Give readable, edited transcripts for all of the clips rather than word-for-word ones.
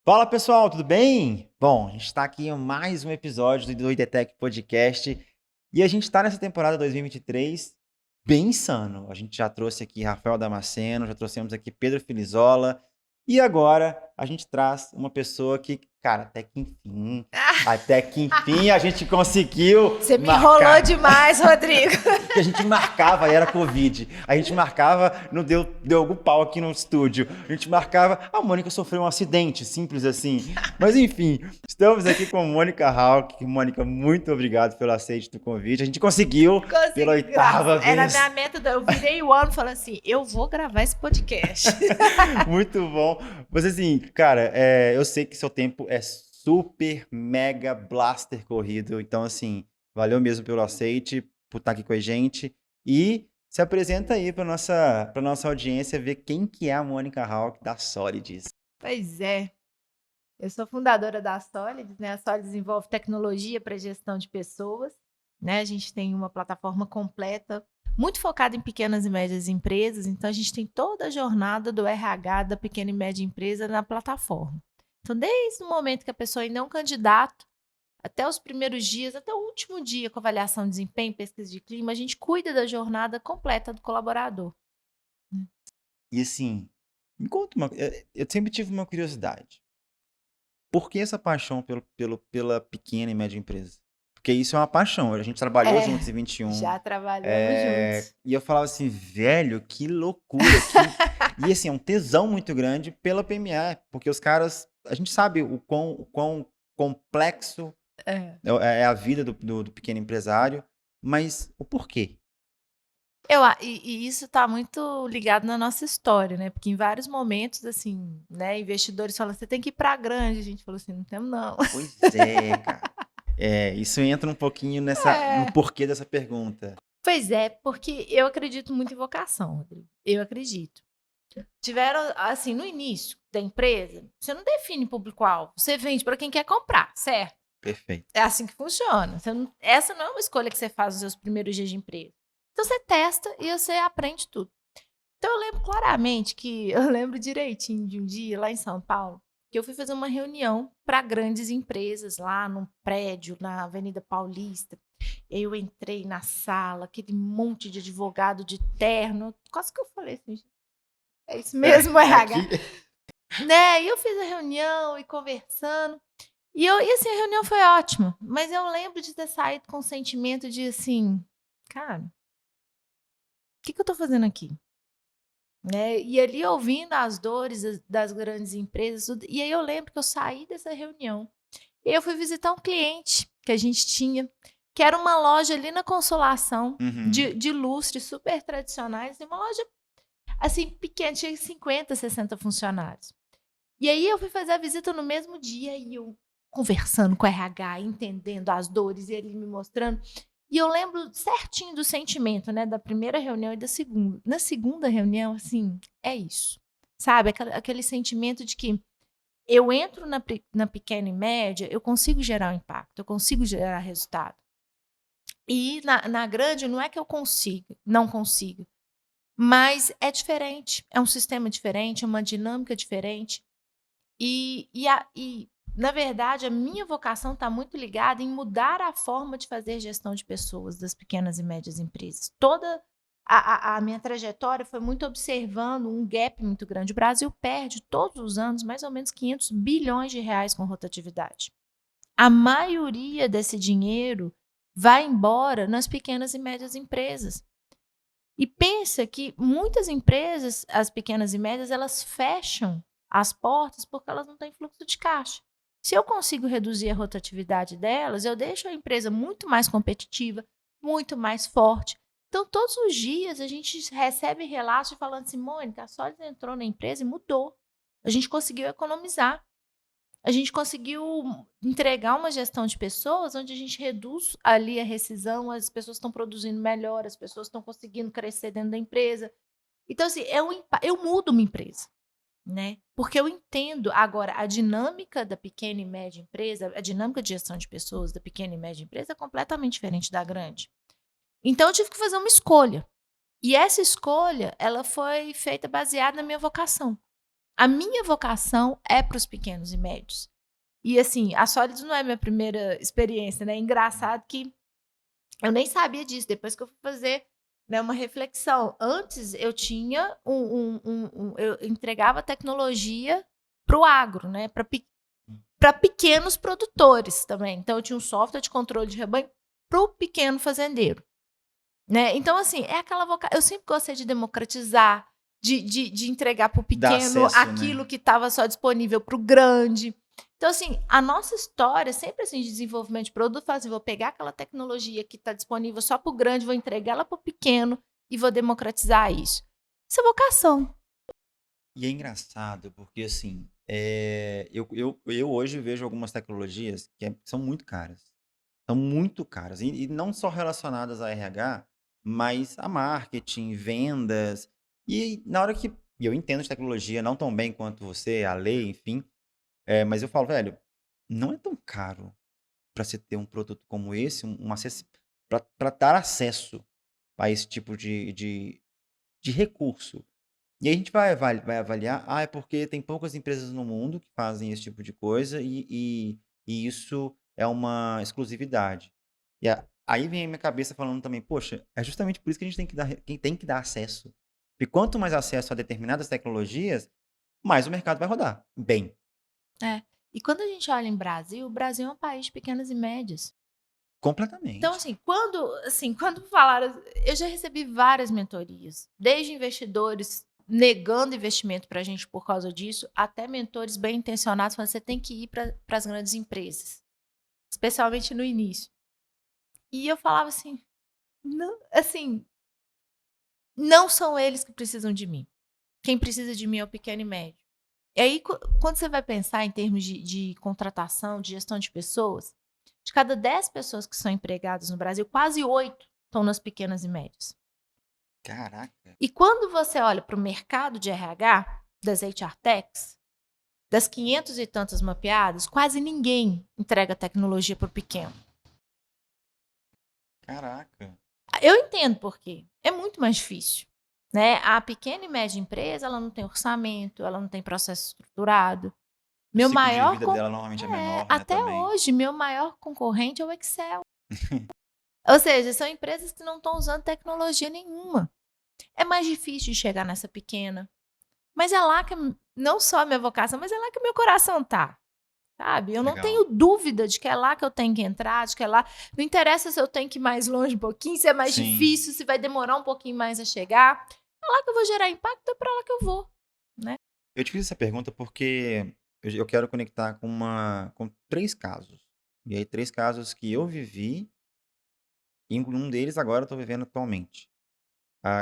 Fala pessoal, tudo bem? Bom, a gente está aqui em mais um episódio do IDTech Podcast e a gente está nessa temporada 2023 bem insano. A gente já trouxe aqui Rafael Damasceno, já trouxemos aqui Pedro Filizola e agora a gente traz uma pessoa que, cara, até que enfim a gente conseguiu Você me marcar. enrolou demais, Rodrigo. Que a gente marcava, e era Covid. A gente marcava, não deu algum pau aqui no estúdio. A gente marcava, a Mônica sofreu um acidente, simples assim. Mas enfim, estamos aqui com a Mônica Hawk. Mônica, muito obrigado pelo aceite do convite. A gente conseguiu pela oitava vez. Era a minha meta, eu virei o ano e falei assim, eu vou gravar esse podcast. Muito bom. Mas assim, cara, eu sei que seu tempo é super, mega, blaster corrido. Então assim, valeu mesmo pelo aceite, por estar aqui com a gente. E se apresenta aí para nossa audiência ver quem que é a Mônica Hawk da Solids. Pois é. Eu sou fundadora da Solids, né? A Solids desenvolve tecnologia para gestão de pessoas, né? A gente tem uma plataforma completa, muito focada em pequenas e médias empresas, então a gente tem toda a jornada do RH da pequena e média empresa na plataforma. Então, desde o momento que a pessoa ainda é um candidato, até os primeiros dias, até o último dia com avaliação de desempenho, pesquisa de clima, a gente cuida da jornada completa do colaborador. E assim, me conta eu sempre tive uma curiosidade. Por que essa paixão pela pequena e média empresa? Porque isso é uma paixão. A gente trabalhou juntos em 21. Já trabalhamos juntos. E eu falava assim, velho, que loucura. E assim, é um tesão muito grande pela PME. Porque os caras, a gente sabe o quão complexo é a vida do pequeno empresário. Mas o porquê? E isso está muito ligado na nossa história, né? Porque em vários momentos, assim, né, investidores falam, você tem que ir para grande. A gente falou assim, não temos não. Pois é, cara. Isso entra um pouquinho no porquê dessa pergunta. Pois é, porque eu acredito muito em vocação, Rodrigo. Eu acredito. Tiveram, assim, no início da empresa, você não define público-alvo. Você vende para quem quer comprar, certo? Perfeito. É assim que funciona. Essa não é uma escolha que você faz nos seus primeiros dias de empresa. Então você testa e você aprende tudo. Então eu lembro claramente eu lembro direitinho de um dia lá em São Paulo, que eu fui fazer uma reunião para grandes empresas lá num prédio na Avenida Paulista. E aí eu entrei na sala, aquele monte de advogado de terno, quase que eu falei assim, é isso mesmo, RH. Né? E eu fiz a reunião e conversando. E assim, a reunião foi ótima, mas eu lembro de ter saído com o sentimento de assim, cara, o que eu tô fazendo aqui? Né? E ali ouvindo as dores das grandes empresas, e aí eu lembro que eu saí dessa reunião e eu fui visitar um cliente que a gente tinha, que era uma loja ali na Consolação, de lustres super tradicionais, uma loja assim pequena, tinha 50, 60 funcionários. E aí eu fui fazer a visita no mesmo dia e eu conversando com o RH, entendendo as dores e ele me mostrando. E eu lembro certinho do sentimento, né, da primeira reunião e da segunda. Na segunda reunião, assim, é isso. Sabe? Aquele sentimento de que eu entro na pequena e média, eu consigo gerar um impacto, eu consigo gerar resultado. E na grande, não é que eu não consigo, mas é diferente. É um sistema diferente, é uma dinâmica diferente. E na verdade, a minha vocação está muito ligada em mudar a forma de fazer gestão de pessoas das pequenas e médias empresas. Toda a minha trajetória foi muito observando um gap muito grande. O Brasil perde todos os anos mais ou menos 500 bilhões de reais com rotatividade. A maioria desse dinheiro vai embora nas pequenas e médias empresas. E pensa que muitas empresas, as pequenas e médias, elas fecham as portas porque elas não têm fluxo de caixa. Se eu consigo reduzir a rotatividade delas, eu deixo a empresa muito mais competitiva, muito mais forte. Então, todos os dias a gente recebe relatos falando assim, Mônica, a Solids entrou na empresa e mudou. A gente conseguiu economizar. A gente conseguiu entregar uma gestão de pessoas onde a gente reduz ali a rescisão, as pessoas estão produzindo melhor, as pessoas estão conseguindo crescer dentro da empresa. Então, assim, eu mudo uma empresa. Né? Porque eu entendo agora a dinâmica da pequena e média empresa, a dinâmica de gestão de pessoas da pequena e média empresa é completamente diferente da grande. Então eu tive que fazer uma escolha. E essa escolha, ela foi feita baseada na minha vocação. a minha vocação é para os pequenos e médios. E assim, a Solids não é minha primeira experiência, né? É engraçado que eu nem sabia disso, depois que eu fui fazer, né, uma reflexão. Antes eu tinha eu entregava tecnologia para o agro, né? Para pequenos produtores também. Então eu tinha um software de controle de rebanho para o pequeno fazendeiro. Né? Então, assim, é aquela vocação. Eu sempre gostei de democratizar, de entregar para o Dá pequeno acesso, aquilo né? que estava só disponível para o grande. Então, assim, a nossa história sempre assim de desenvolvimento de produto, assim, vou pegar aquela tecnologia que está disponível só para o grande, vou entregar ela para o pequeno e vou democratizar isso. Isso é vocação. E é engraçado, porque assim, eu hoje vejo algumas tecnologias que são muito caras. São muito caras. E não só relacionadas a RH, mas a marketing, vendas. E na hora que. E eu entendo de tecnologia não tão bem quanto você, a lei, enfim. Mas eu falo, velho, não é tão caro para você ter um produto como esse, um acesso, para dar acesso a esse tipo de recurso. E aí a gente vai avaliar, é porque tem poucas empresas no mundo que fazem esse tipo de coisa e isso é uma exclusividade. Aí vem a minha cabeça falando também, poxa, é justamente por isso que a gente tem que dar acesso. E quanto mais acesso a determinadas tecnologias, mais o mercado vai rodar. Bem, É. E quando a gente olha em Brasil, o Brasil é um país de pequenas e médias. Então, completamente. quando falaram, eu já recebi várias mentorias, desde investidores negando investimento para a gente por causa disso, até mentores bem intencionados falando, você tem que ir para as grandes empresas, especialmente no início. E eu falava assim, não são eles que precisam de mim. Quem precisa de mim é o pequeno e médio. E aí, quando você vai pensar em termos de contratação, de gestão de pessoas, de cada 10 pessoas que são empregadas no Brasil, quase 8 estão nas pequenas e médias. Caraca. E quando você olha para o mercado de RH, das HR Techs, das 500 e tantas mapeadas, quase ninguém entrega tecnologia para o pequeno. Caraca. Eu entendo por quê. É muito mais difícil. Né? A pequena e média empresa, ela não tem orçamento, ela não tem processo estruturado. O Meu ciclo de maior vida dela normalmente é menor, né, até também. hoje, meu maior concorrente é o Excel. Ou seja, são empresas que não estão usando tecnologia nenhuma. É mais difícil de chegar nessa pequena. Mas é lá que, não só a minha vocação, mas é lá que o meu coração tá. Sabe? Eu não Legal. tenho dúvida de que é lá que eu tenho que entrar, de que é lá. Não interessa se eu tenho que ir mais longe um pouquinho, se é mais Sim. difícil, se vai demorar um pouquinho mais a chegar. É lá que eu vou gerar impacto, é para lá que eu vou. Né? Eu te fiz essa pergunta porque eu quero conectar com 3 casos. E aí 3 casos que eu vivi, e um deles agora eu tô vivendo atualmente.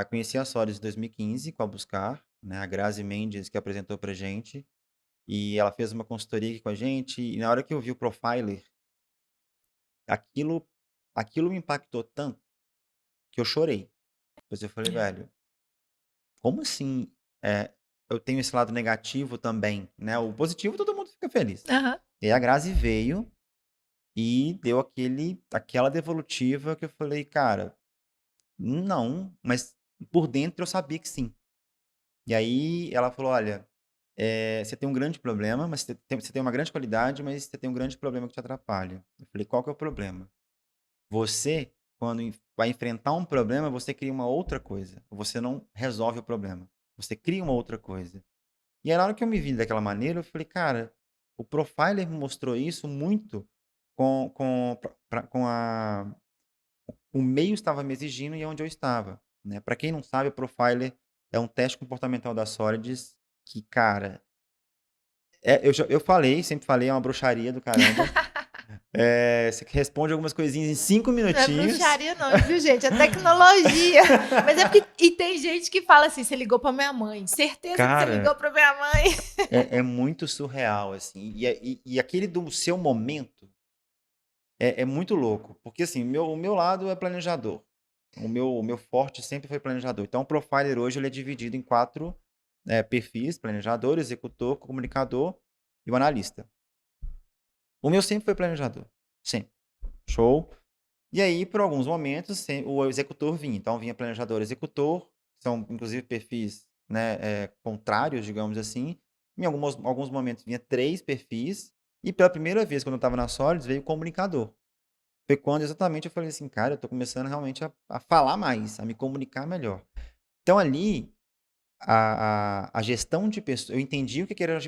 Conheci a Sorius em 2015 com a Buscar, né, a Grazi Mendes que apresentou pra gente, e ela fez uma consultoria aqui com a gente, e na hora que eu vi o Profiler, aquilo aquilo me impactou tanto que eu chorei. Depois eu falei: É. "Velho, como assim, eu tenho esse lado negativo também?", né, o positivo todo mundo fica feliz. Aham. E aí a Grazi veio e deu aquela devolutiva que eu falei: "Cara, não", mas por dentro eu sabia que sim. E aí ela falou: "Olha, você tem um grande problema, mas você tem uma grande qualidade, mas você tem um grande problema que te atrapalha". Eu falei: "Qual que é o problema?". Você, quando vai enfrentar um problema, você cria uma outra coisa. Você não resolve o problema. Você cria uma outra coisa. E aí, na hora que eu me vi daquela maneira, eu falei, cara, o Profiler me mostrou isso muito com o meio estava me exigindo e onde eu estava, né? Para quem não sabe, o Profiler é um teste comportamental da Solids que, cara, eu falei, sempre falei, é uma bruxaria do caramba. Você responde algumas coisinhas em 5 Não é minutinhos. bruxaria, não, viu, gente? É tecnologia. Mas é porque. E tem gente que fala assim: você ligou pra minha mãe. Certeza que você Cara, ligou pra minha mãe. é muito surreal, assim. E aquele do seu momento é muito louco. Porque, assim, o meu lado é planejador. O meu forte sempre foi planejador. Então, o Profiler hoje ele é dividido em 4 perfis: planejador, executor, comunicador e o analista. O meu sempre foi planejador. Sempre. Show. E aí, por alguns momentos, o executor vinha. Então, vinha planejador, executor, são inclusive perfis, né, contrários, digamos assim. Em alguns momentos vinha 3 perfis, e pela primeira vez, quando eu estava na Solids, veio o comunicador. Foi quando exatamente eu falei assim: "Cara, eu tô começando realmente a falar mais, a me comunicar melhor". Então ali, a gestão de pessoas, eu entendi o que era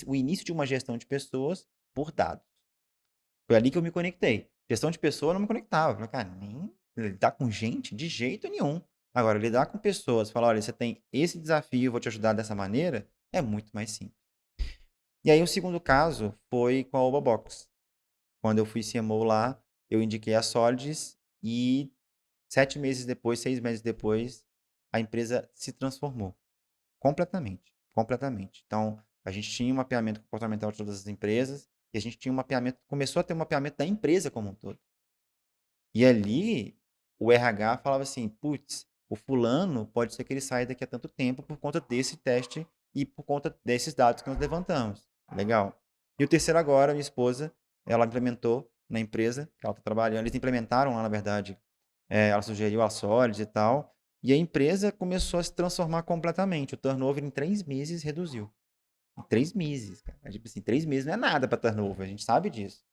o início de uma gestão de pessoas por dados. Foi ali que eu me conectei. Gestão de pessoa eu não me conectava. Eu falei: "Cara, nem lidar com gente de jeito nenhum". Agora lidar com pessoas, falar: "Olha, você tem esse desafio, eu vou te ajudar dessa maneira", é muito mais simples. E aí o segundo caso foi com a Obabox. Quando eu fui CMO lá, eu indiquei a Solids e 7 meses depois, 6 meses depois, a empresa se transformou. Completamente, completamente. Então, a gente tinha um mapeamento comportamental de todas as empresas e a gente tinha um mapeamento, começou a ter um mapeamento da empresa como um todo. E ali, o RH falava assim: putz, o fulano pode ser que ele saia daqui a tanto tempo por conta desse teste e por conta desses dados que nós levantamos. Legal. E o terceiro agora, minha esposa, ela implementou na empresa que ela está trabalhando. Eles implementaram lá, na verdade, ela sugeriu a Solids e tal. E a empresa começou a se transformar completamente. O turnover em 3 meses reduziu. Em 3 meses, cara. Tipo assim, 3 meses não é nada para turnover, a gente sabe disso.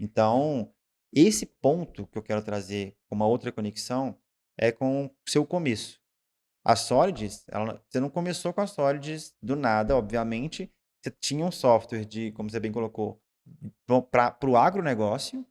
Então, esse ponto que eu quero trazer como uma outra conexão é com o seu começo. A Solids, você não começou com a Solids do nada, obviamente. Você tinha um software de, como você bem colocou, para o agronegócio.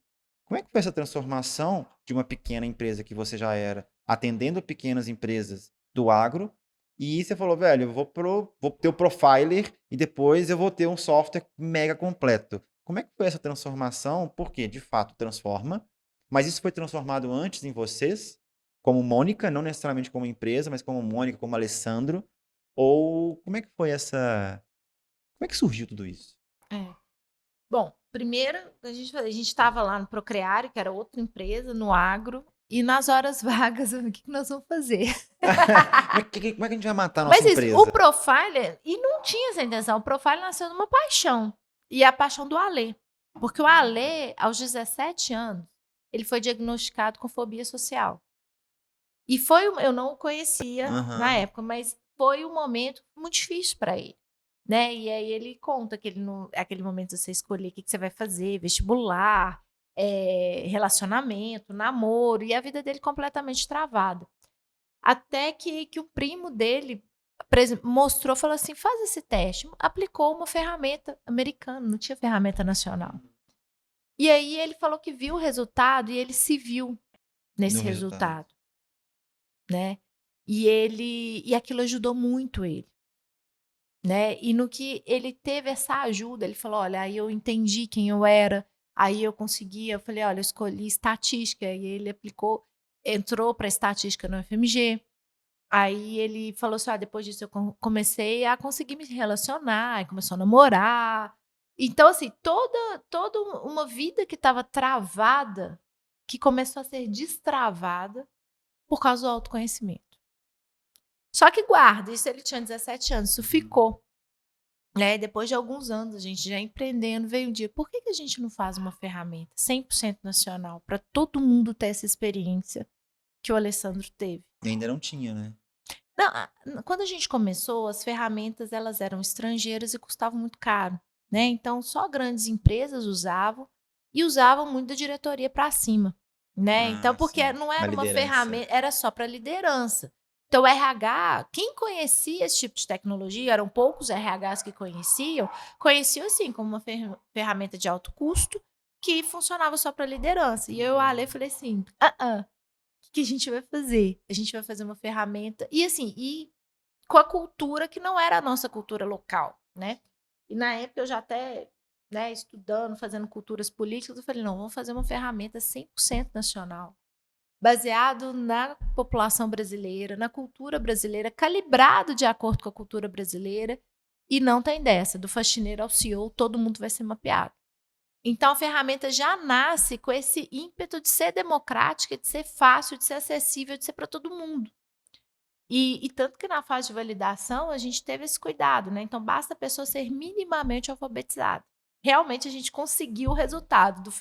Como é que foi essa transformação de uma pequena empresa que você já era, atendendo pequenas empresas do agro, e você falou, velho, eu vou ter o Profiler e depois eu vou ter um software mega completo. Como é que foi essa transformação? Porque, de fato, transforma, mas isso foi transformado antes em vocês, como Mônica, não necessariamente como empresa, mas como Mônica, como Alessandro, ou como é que foi essa... Como é que surgiu tudo isso? É. Bom, primeiro a gente estava lá no Procreare, que era outra empresa, no agro, e nas horas vagas, o que nós vamos fazer? Como é que a gente vai matar a nossa Mas isso, o empresa? Profiler, e não tinha essa intenção, o Profiler nasceu numa paixão, e a paixão do Alê. Porque o Alê, aos 17 anos, ele foi diagnosticado com fobia social. E eu não o conhecia na Aham. época, mas foi um momento muito difícil para ele, né? E aí ele conta que ele não, é aquele momento de você escolher o que você vai fazer, vestibular, relacionamento, namoro, e a vida dele completamente travada. Até que o primo dele mostrou, falou assim, faz esse teste. Aplicou uma ferramenta americana, não tinha ferramenta nacional. E aí ele falou que viu o resultado e ele se viu No nesse resultado. resultado, né? E aquilo ajudou muito ele, né? E no que ele teve essa ajuda, ele falou: olha, aí eu entendi quem eu era, aí eu conseguia, eu falei: olha, eu escolhi estatística, e ele aplicou, entrou para estatística no FMG. Aí ele falou assim: depois disso eu comecei a conseguir me relacionar, e começou a namorar. Então, assim, toda uma vida que estava travada, que começou a ser destravada por causa do autoconhecimento. Só que guarda, isso ele tinha 17 anos, isso ficou. Né? Depois de alguns anos, a gente já empreendendo, veio um dia, por que a gente não faz uma ferramenta 100% nacional para todo mundo ter essa experiência que o Alessandro teve? E ainda não tinha, né? Não, quando a gente começou, as ferramentas elas eram estrangeiras e custavam muito caro, né? Então só grandes empresas usavam e usavam muito da diretoria para cima, né? Então Ah, porque sim. não Na era uma liderança. ferramenta, era só para liderança. Então o RH, quem conhecia esse tipo de tecnologia, eram poucos RHs que conheciam assim como uma ferramenta de alto custo que funcionava só para liderança. E eu e o Ale falei assim, o que a gente vai fazer? A gente vai fazer uma ferramenta. E assim, com a cultura que não era a nossa cultura local, né? E na época eu já até, né, estudando, fazendo culturas políticas, eu falei, não, vamos fazer uma ferramenta 100% nacional, baseado na população brasileira, na cultura brasileira, calibrado de acordo com a cultura brasileira, e não tem dessa, do faxineiro ao CEO, todo mundo vai ser mapeado. Então, a ferramenta já nasce com esse ímpeto de ser democrática, de ser fácil, de ser acessível, de ser para todo mundo. E tanto que na fase de validação a gente teve esse cuidado, né? Então, basta a pessoa ser minimamente alfabetizada. Realmente a gente conseguiu o resultado da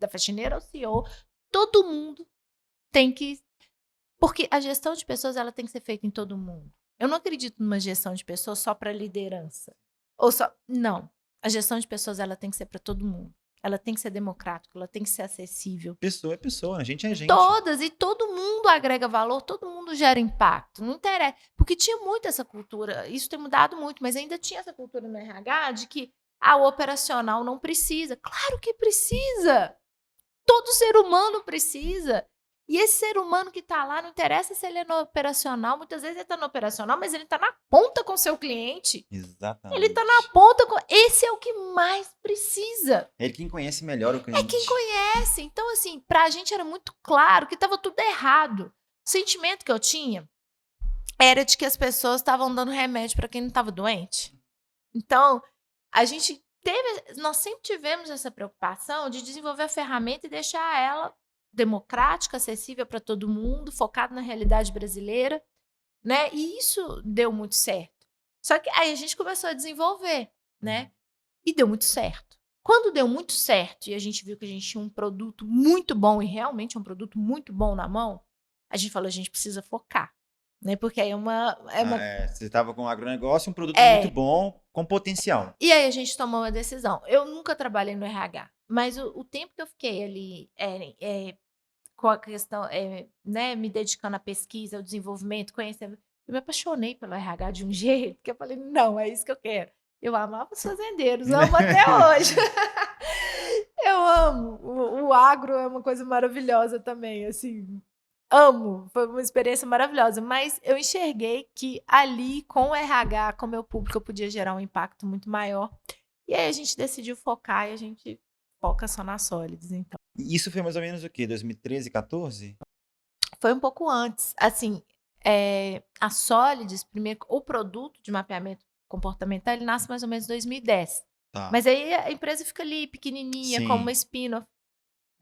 faxineira ao CEO. Todo mundo tem que... Porque a gestão de pessoas ela tem que ser feita em todo mundo. Eu não acredito numa gestão de pessoas só para liderança. Ou só. Não. A gestão de pessoas ela tem que ser para todo mundo. Ela tem que ser democrática, ela tem que ser acessível. Pessoa é pessoa, a gente é gente. Todas, e todo mundo agrega valor, todo mundo gera impacto. Não interessa. Porque tinha muito essa cultura, isso tem mudado muito, mas ainda tinha essa cultura no RH de que o operacional não precisa. Claro que precisa! Todo ser humano precisa. E esse ser humano que está lá, não interessa se ele é no operacional, muitas vezes ele está no operacional, mas ele está na ponta com o seu cliente. Exatamente. Ele está na ponta com... Esse é o que mais precisa. É quem conhece melhor o cliente. É quem conhece. Então, assim, pra gente era muito claro que estava tudo errado. O sentimento que eu tinha era de que as pessoas estavam dando remédio para quem não estava doente. Então, a gente nós sempre tivemos essa preocupação de desenvolver a ferramenta e deixar ela democrática, acessível para todo mundo, focado na realidade brasileira, né? E isso deu muito certo. Só que aí a gente começou a desenvolver, né? E deu muito certo. Quando deu muito certo e a gente viu que a gente tinha um produto muito bom e realmente um produto muito bom na mão, a gente falou, a gente precisa focar, né? Porque aí você estava com um agronegócio, um produto muito bom, com potencial. E aí a gente tomou uma decisão. Eu nunca trabalhei no RH, mas o tempo que eu fiquei ali com a questão, né, me dedicando à pesquisa, ao desenvolvimento, conhecendo, eu me apaixonei pelo RH de um jeito que eu falei, não, é isso que eu quero. Eu amava os fazendeiros, amo até hoje. Eu amo. O agro é uma coisa maravilhosa também, assim. Amo. Foi uma experiência maravilhosa. Mas eu enxerguei que ali, com o RH, com o meu público, eu podia gerar um impacto muito maior. E aí a gente decidiu focar e a gente foca só na Solids, então. E isso foi mais ou menos o quê? 2013, 14? Foi um pouco antes. Assim, a Solids, primeiro, o produto de mapeamento comportamental, ele nasce mais ou menos em 2010. Tá. Mas aí a empresa fica ali, pequenininha, Sim. como uma spin-off.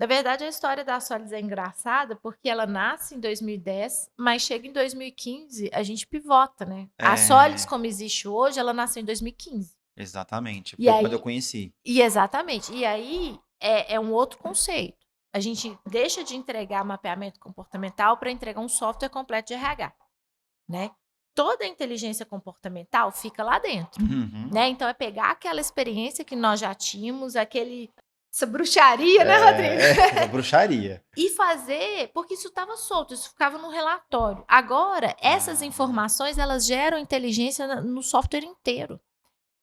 Na verdade, a história da Solids é engraçada, porque ela nasce em 2010, mas chega em 2015, a gente pivota, né? A Solids, como existe hoje, ela nasceu em 2015. Exatamente. E Foi aí, quando eu conheci. E exatamente. E aí é um outro conceito. A gente deixa de entregar mapeamento comportamental para entregar um software completo de RH, né? Toda a inteligência comportamental fica lá dentro, né? Então é pegar aquela experiência que nós já tínhamos, essa bruxaria, né, Rodrigo? Essa bruxaria. E fazer, porque isso estava solto, isso ficava no relatório. Agora, essas informações, elas geram inteligência no software inteiro.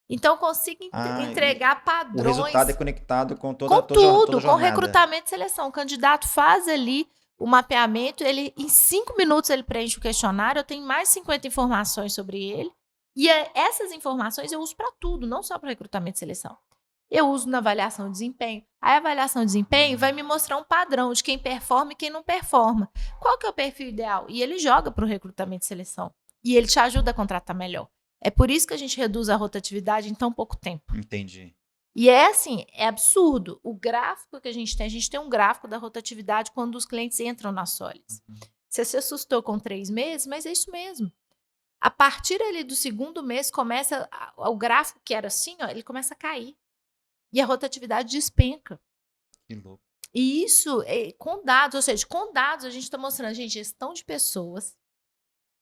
Então, eu consigo entregar padrões. O resultado é conectado com toda com recrutamento e seleção. O candidato faz ali o mapeamento, ele em 5 minutos ele preenche o questionário, eu tenho mais 50 informações sobre ele. E essas informações eu uso para tudo, não só para recrutamento e seleção. Eu uso na avaliação de desempenho. A avaliação de desempenho vai me mostrar um padrão de quem performa e quem não performa. Qual que é o perfil ideal? E ele joga para o recrutamento e seleção. E ele te ajuda a contratar melhor. É por isso que a gente reduz a rotatividade em tão pouco tempo. Entendi. E é assim, é absurdo. O gráfico que a gente tem um gráfico da rotatividade quando os clientes entram na Solids. Você se assustou com 3 meses, mas é isso mesmo. A partir ali do 2º mês, começa o gráfico que era assim, ó, ele começa a cair. E a rotatividade despenca. Que louco. E isso, com dados, ou seja, com dados a gente está mostrando, gente, gestão de pessoas,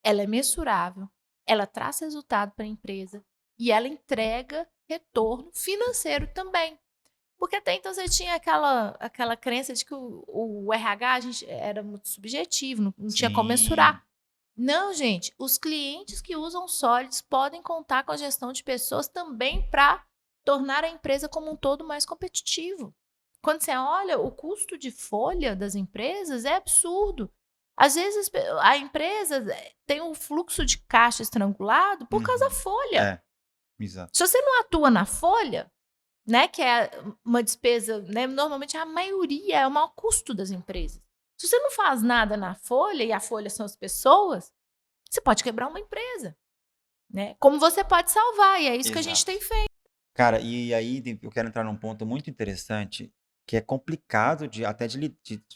ela é mensurável, ela traz resultado para a empresa e ela entrega retorno financeiro também. Porque até então você tinha aquela crença de que o RH era muito subjetivo, não tinha como mensurar. Não, gente, os clientes que usam Solids podem contar com a gestão de pessoas também para tornar a empresa como um todo mais competitivo. Quando você olha, o custo de folha das empresas é absurdo. Às vezes a empresa tem um fluxo de caixa estrangulado por causa da folha. Exato. Se você não atua na folha, né, que é uma despesa, né, normalmente a maioria é o maior custo das empresas. Se você não faz nada na folha, e a folha são as pessoas, você pode quebrar uma empresa, né? Como você pode salvar, e é isso que a gente tem feito. Cara, e aí eu quero entrar num ponto muito interessante, que é complicado de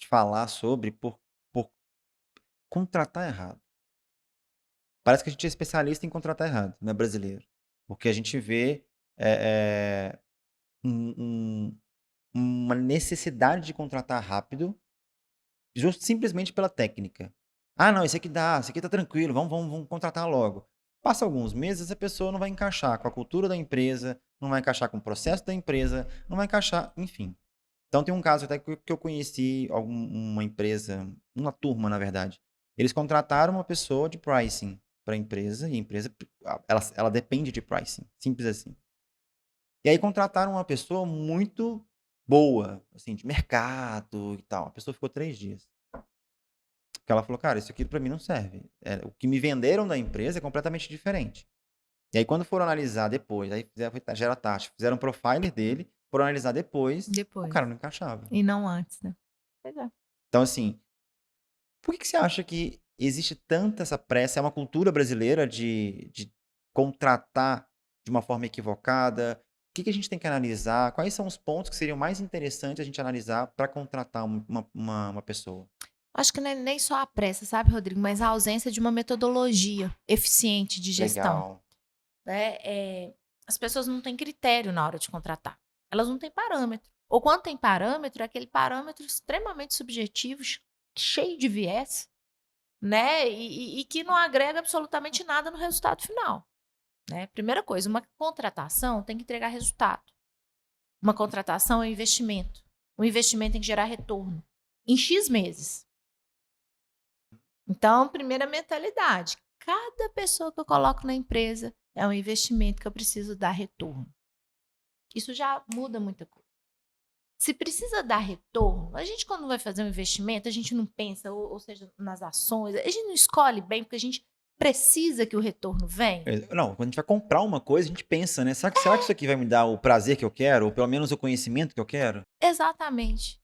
falar sobre por contratar errado. Parece que a gente é especialista em contratar errado, não é brasileiro. Porque a gente vê uma necessidade de contratar rápido, simplesmente pela técnica. Ah, não, esse aqui dá, esse aqui tá tranquilo, vamos contratar logo. Passa alguns meses, a pessoa não vai encaixar com a cultura da empresa, não vai encaixar com o processo da empresa, não vai encaixar, enfim. Então tem um caso até que eu conheci uma empresa, uma turma, na verdade. Eles contrataram uma pessoa de pricing para a empresa, e a empresa ela depende de pricing, simples assim. E aí contrataram uma pessoa muito boa, assim, de mercado e tal. A pessoa ficou 3 dias. Porque ela falou, cara, isso aqui para mim não serve. O que me venderam da empresa é completamente diferente. E aí quando foram analisar depois, aí gera taxa, fizeram um profiler dele, foram analisar depois, o cara Depois. não encaixava. E não antes, né? Pois é. Então, assim, por que você acha que existe tanta essa pressa? É uma cultura brasileira de contratar de uma forma equivocada? O que a gente tem que analisar? Quais são os pontos que seriam mais interessantes a gente analisar para contratar uma pessoa? Acho que não é nem só a pressa, sabe, Rodrigo? Mas a ausência de uma metodologia eficiente de gestão. Legal. Né? As pessoas não têm critério na hora de contratar. Elas não têm parâmetro. Ou quando tem parâmetro, é aquele parâmetro extremamente subjetivo, cheio de viés, né? E que não agrega absolutamente nada no resultado final. Né? Primeira coisa, uma contratação tem que entregar resultado. Uma contratação é um investimento. O investimento tem que gerar retorno em X meses. Então, primeira mentalidade. Cada pessoa que eu coloco na empresa é um investimento que eu preciso dar retorno. Isso já muda muita coisa. Se precisa dar retorno, a gente quando vai fazer um investimento, a gente não pensa, ou seja, nas ações, a gente não escolhe bem, porque a gente precisa que o retorno venha. Não, quando a gente vai comprar uma coisa, a gente pensa, né? Será que isso aqui vai me dar o prazer que eu quero? Ou pelo menos o conhecimento que eu quero? Exatamente.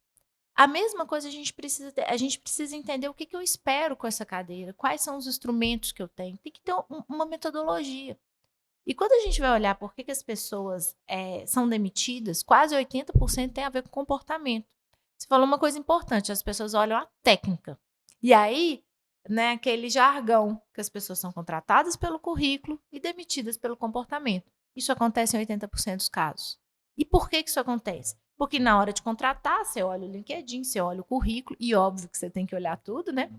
A mesma coisa a gente precisa ter, a gente precisa entender o que eu espero com essa cadeira, quais são os instrumentos que eu tenho. Tem que ter uma metodologia. E quando a gente vai olhar por que as pessoas são demitidas, quase 80% tem a ver com comportamento. Você falou uma coisa importante, as pessoas olham a técnica. E aí, né, aquele jargão que as pessoas são contratadas pelo currículo e demitidas pelo comportamento. Isso acontece em 80% dos casos. E por que isso acontece? Porque na hora de contratar, você olha o LinkedIn, você olha o currículo, e óbvio que você tem que olhar tudo, né?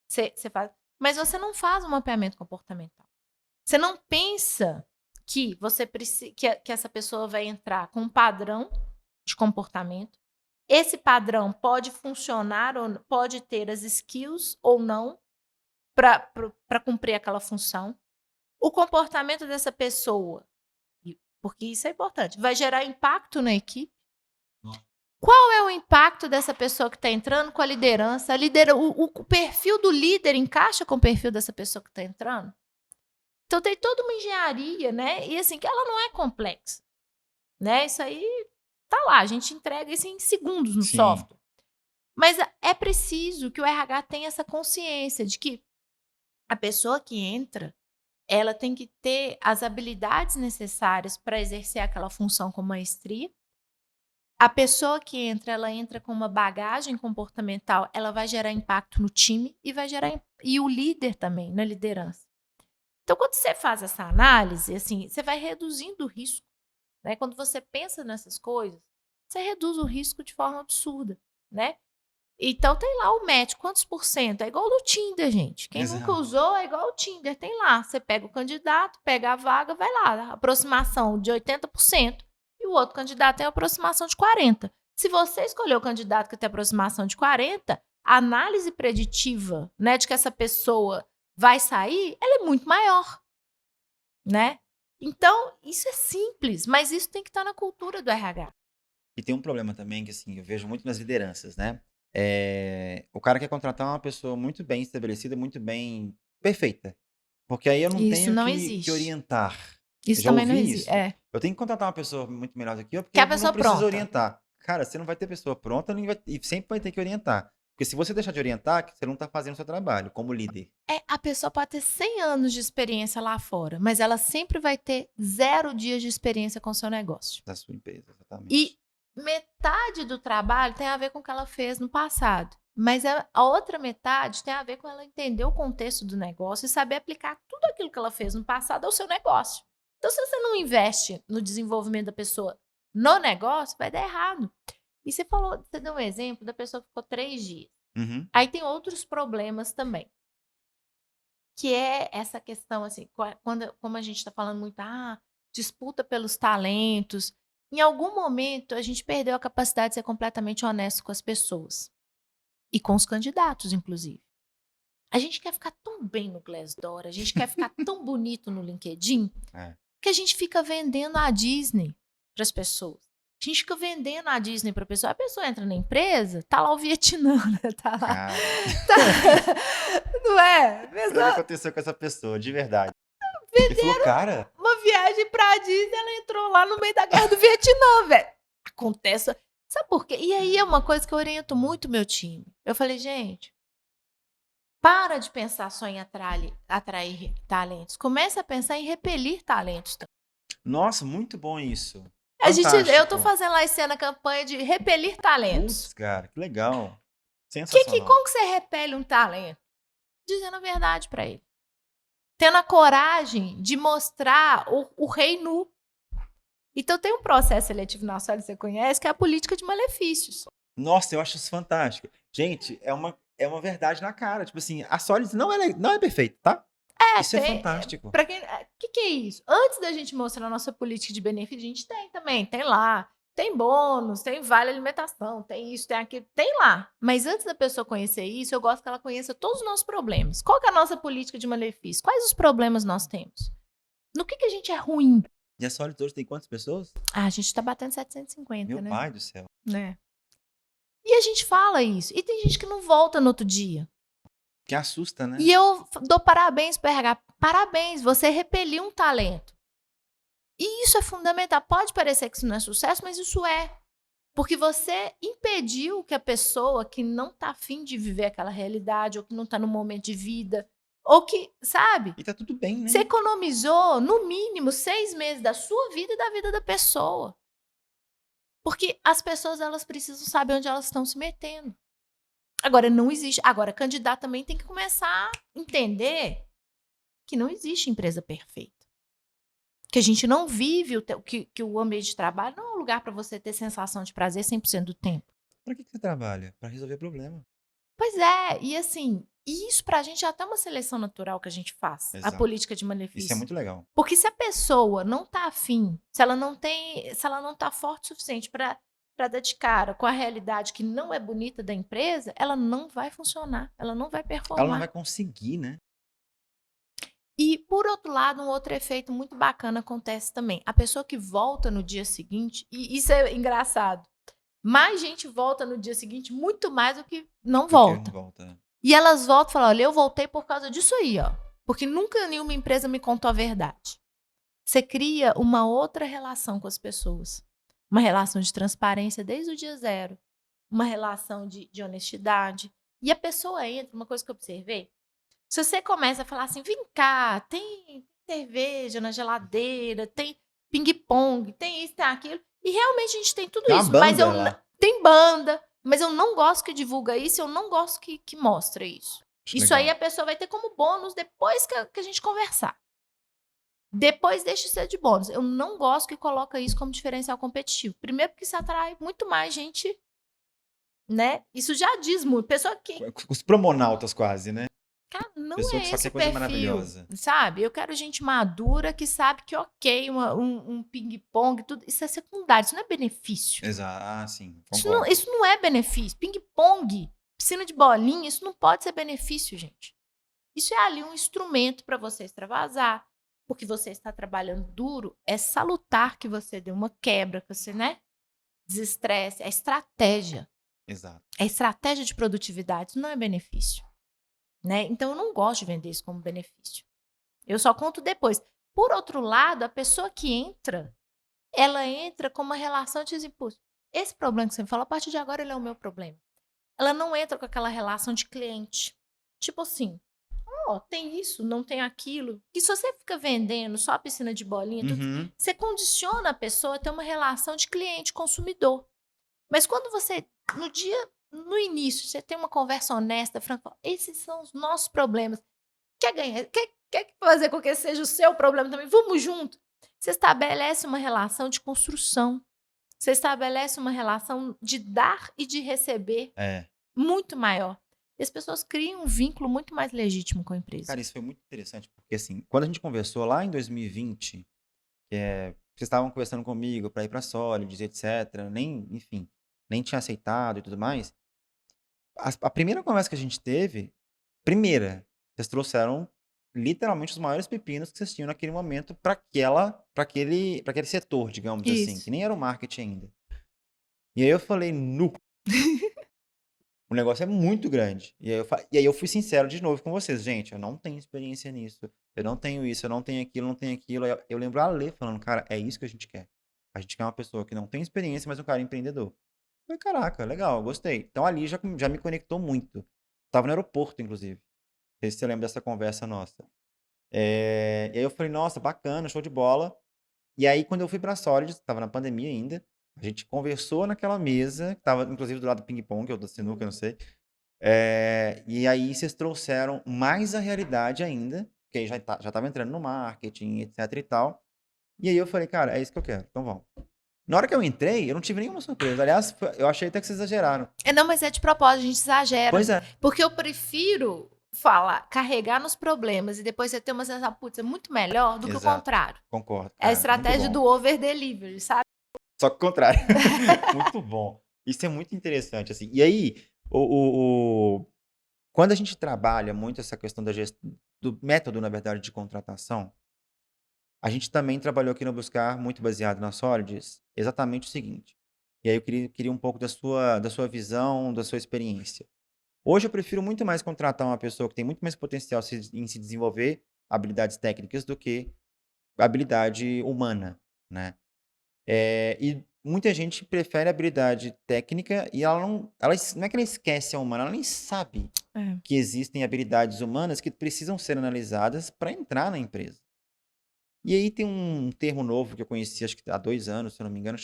Você faz, mas você não faz um mapeamento comportamental. Você não pensa que você que essa pessoa vai entrar com um padrão de comportamento. Esse padrão pode funcionar ou pode ter as skills ou não para cumprir aquela função. O comportamento dessa pessoa, porque isso é importante, vai gerar impacto na equipe. Qual é o impacto dessa pessoa que está entrando com a liderança? O perfil do líder encaixa com o perfil dessa pessoa que está entrando? Então tem toda uma engenharia, né? E assim, que ela não é complexa, né? Isso aí tá lá, a gente entrega isso em segundos no software. Mas é preciso que o RH tenha essa consciência de que a pessoa que entra, ela tem que ter as habilidades necessárias para exercer aquela função com maestria. A pessoa que entra, ela entra com uma bagagem comportamental, ela vai gerar impacto no time e o líder também, na liderança. Então, quando você faz essa análise, assim, você vai reduzindo o risco. Né? Quando você pensa nessas coisas, você reduz o risco de forma absurda. Né? Então, tem lá o match, quantos por cento? É igual no Tinder, gente. Quem nunca usou é igual o Tinder. Tem lá, você pega o candidato, pega a vaga, vai lá. Aproximação de 80%. E o outro candidato tem aproximação de 40%. Se você escolher o candidato que tem aproximação de 40%, a análise preditiva, né, de que essa pessoa vai sair, ela é muito maior, né? Então, isso é simples, mas isso tem que estar na cultura do RH. E tem um problema também que, assim, eu vejo muito nas lideranças, né? O cara quer contratar uma pessoa muito bem estabelecida, muito bem perfeita. Porque aí eu não Isso tenho não que existe. orientar. Isso Já também não ouvi existe. isso. Eu tenho que contratar uma pessoa muito melhor do que eu, porque Que a eu não pessoa preciso pronta. orientar. Cara, você não vai ter pessoa pronta e sempre vai ter que orientar. Porque se você deixar de orientar, você não está fazendo o seu trabalho como líder A pessoa pode ter 100 anos de experiência lá fora, mas ela sempre vai ter 0 dias de experiência com o seu negócio. da sua empresa, exatamente. E metade do trabalho tem a ver com o que ela fez no passado. Mas a outra metade tem a ver com ela entender o contexto do negócio e saber aplicar tudo aquilo que ela fez no passado ao seu negócio. Então, se você não investe no desenvolvimento da pessoa no negócio, vai dar errado. E você deu um exemplo da pessoa que ficou 3 dias. Uhum. Aí tem outros problemas também. que é essa questão, assim, como a gente está falando muito, disputa pelos talentos. Em algum momento, a gente perdeu a capacidade de ser completamente honesto com as pessoas. E com os candidatos, inclusive. A gente quer ficar tão bem no Glassdoor, a gente quer ficar tão bonito no LinkedIn, que a gente fica vendendo a Disney para as pessoas. A gente fica vendendo a Disney para a pessoa. A pessoa entra na empresa, tá lá o Vietnã, né? Tá lá. Não é? O que aconteceu com essa pessoa, de verdade? Venderam Ele falou, cara, uma viagem pra Disney, ela entrou lá no meio da guerra do Vietnã, velho. Acontece. Sabe por quê? E aí é uma coisa que eu oriento muito meu time. Eu falei, gente, para de pensar só em atrair talentos. Começa a pensar em repelir talentos também. Nossa, muito bom isso. Eu tô fazendo lá esse ano a campanha de repelir talentos. Putz, cara, que legal. Sensacional. Como que você repele um talento? Dizendo a verdade pra ele. Tendo a coragem de mostrar o rei nu. Então tem um processo seletivo na Solis, você conhece, que é a política de malefícios. Nossa, eu acho isso fantástico. Gente, é uma verdade na cara. Tipo assim, a Solis não é perfeita, tá? Isso é fantástico. Pra quem, que é isso? Antes da gente mostrar a nossa política de benefício, a gente tem também, tem lá. Tem bônus, tem vale alimentação, tem isso, tem aquilo, tem lá. Mas antes da pessoa conhecer isso, eu gosto que ela conheça todos os nossos problemas. Qual que é a nossa política de malefício? Quais os problemas nós temos? No que a gente é ruim? E a Solis hoje tem quantas pessoas? A gente tá batendo 750, Meu né? pai do céu. Né? E a gente fala isso. E tem gente que não volta no outro dia. Que assusta, né? E eu dou parabéns para RH. Parabéns, você repeliu um talento. E isso é fundamental. Pode parecer que isso não é sucesso, mas isso é. Porque você impediu que a pessoa que não tá afim de viver aquela realidade, ou que não tá no momento de vida, ou que, sabe? E tá tudo bem, né? Você economizou, no mínimo, 6 meses da sua vida e da vida da pessoa. Porque as pessoas, elas precisam saber onde elas estão se metendo. Agora, não existe. Agora, candidato também tem que começar a entender que não existe empresa perfeita. Que a gente não vive que o ambiente de trabalho não é um lugar para você ter sensação de prazer 100% do tempo. Pra que você trabalha? Pra resolver problema. Pois é, e assim, isso pra gente já tá uma seleção natural que a gente faz. Exato. A política de malefício. Isso é muito legal. Porque se a pessoa não tá afim, se ela não tá forte o suficiente para dar de cara com a realidade que não é bonita da empresa, ela não vai funcionar, ela não vai performar. Ela não vai conseguir, né? E, por outro lado, um outro efeito muito bacana acontece também. A pessoa que volta no dia seguinte, e isso é engraçado, mais gente volta no dia seguinte, muito mais do que não volta. E elas voltam e falam, olha, eu voltei por causa disso aí, ó. Porque nunca nenhuma empresa me contou a verdade. Você cria uma outra relação com as pessoas. Uma relação de transparência desde o dia zero. Uma relação de honestidade. E a pessoa entra, uma coisa que eu observei, se você começa a falar assim, vem cá, tem cerveja na geladeira, tem ping-pong, tem isso, tem aquilo. E realmente a gente tem tudo isso. Mas tem banda, mas eu não gosto que divulga isso, eu não gosto que mostra isso. Isso legal. Aí a pessoa vai ter como bônus depois que a gente conversar. Depois deixa de ser de bônus. Eu não gosto que coloca isso como diferencial competitivo. Primeiro porque isso atrai muito mais gente, né? Isso já diz muito. Pessoa que... Os promonautas quase, né? Cara, não pessoa é que só esse quer coisa perfil, maravilhosa. sabe? Eu quero gente madura que sabe que ok, um ping-pong, tudo isso é secundário, isso não é benefício. Exato, sim, isso não é benefício. Ping-pong, piscina de bolinha, isso não pode ser benefício, gente. Isso é ali um instrumento para você extravasar, porque você está trabalhando duro, é salutar que você dê uma quebra, que você, né, desestresse, é estratégia. Exato. É estratégia de produtividade, isso não é benefício. Né? Então, eu não gosto de vender isso como benefício. Eu só conto depois. Por outro lado, a pessoa que entra, ela entra com uma relação de impulso. Esse problema que você me falou, a partir de agora ele é o meu problema. Ela não entra com aquela relação de cliente. Tipo assim, tem isso, não tem aquilo. E se você fica vendendo só a piscina de bolinha, você condiciona a pessoa a ter uma relação de cliente-consumidor. Mas quando você, no início, você tem uma conversa honesta, franca, esses são os nossos problemas. Quer ganhar? Quer fazer com que seja o seu problema também? Vamos junto. Você estabelece uma relação de construção. Você estabelece uma relação de dar e de receber muito maior. E as pessoas criam um vínculo muito mais legítimo com a empresa. Cara, isso foi muito interessante, porque assim, quando a gente conversou lá em 2020, vocês estavam conversando comigo para ir para Solids, etc. Enfim, nem tinha aceitado e tudo mais. A primeira conversa que a gente teve, vocês trouxeram literalmente os maiores pepinos que vocês tinham naquele momento para aquele setor, digamos assim, Isso. que nem era o marketing ainda. E aí eu falei, nu, o negócio é muito grande. E aí eu fui sincero de novo com vocês, gente, eu não tenho experiência nisso, eu não tenho isso, eu não tenho aquilo, eu não tenho aquilo. Aí eu lembro a Lê falando, cara, é isso que a gente quer. A gente quer uma pessoa que não tem experiência, mas um cara empreendedor. Eu falei, caraca, legal, gostei. Então ali já me conectou muito. Tava no aeroporto, inclusive. Não sei se você lembra dessa conversa nossa. E aí eu falei, nossa, bacana, show de bola. E aí, quando eu fui pra Solid, tava na pandemia ainda, a gente conversou naquela mesa, que tava inclusive do lado do ping-pong, ou da sinuca, eu não sei. E aí vocês trouxeram mais a realidade ainda, porque aí já tava entrando no marketing, etc e tal. E aí eu falei, cara, é isso que eu quero, então vamos. Na hora que eu entrei, eu não tive nenhuma surpresa. Aliás, eu achei até que vocês exageraram. Não, mas é de propósito, a gente exagera. Pois é. Porque eu prefiro carregar nos problemas e depois você ter uma sensação, putz, é muito melhor do que o contrário. Concordo. É a estratégia do over-delivery, sabe? Só que o contrário. Muito bom. Isso é muito interessante, assim. E aí, quando a gente trabalha muito essa questão do método, na verdade, de contratação, a gente também trabalhou aqui no Buscar, muito baseado na Solids, exatamente o seguinte. E aí eu queria um pouco da sua visão, da sua experiência. Hoje eu prefiro muito mais contratar uma pessoa que tem muito mais potencial em se desenvolver habilidades técnicas do que habilidade humana, né? E muita gente prefere a habilidade técnica e não é que ela esquece a humana, ela nem sabe que existem habilidades humanas que precisam ser analisadas para entrar na empresa. E aí tem um termo novo que eu conheci, acho que há 2 anos, se eu não me engano,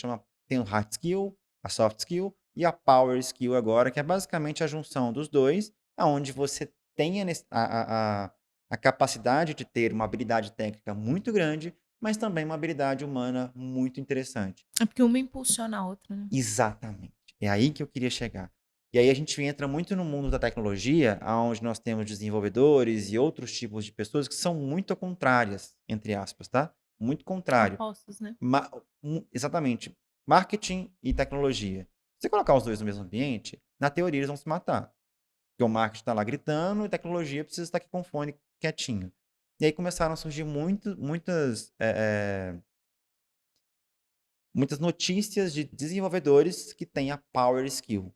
tem o hard skill, a soft skill e a power skill agora, que é basicamente a junção dos dois, aonde você tem a capacidade de ter uma habilidade técnica muito grande, mas também uma habilidade humana muito interessante. É porque uma impulsiona a outra, né? Exatamente. É aí que eu queria chegar. E aí a gente entra muito no mundo da tecnologia, onde nós temos desenvolvedores e outros tipos de pessoas que são muito contrárias, entre aspas, tá? Muito contrário. Opostos, né? Exatamente. Marketing e tecnologia. Se você colocar os dois no mesmo ambiente, na teoria eles vão se matar. Porque o marketing está lá gritando e a tecnologia precisa estar aqui com o fone quietinho. E aí começaram a surgir muitas notícias de desenvolvedores que têm a power skill.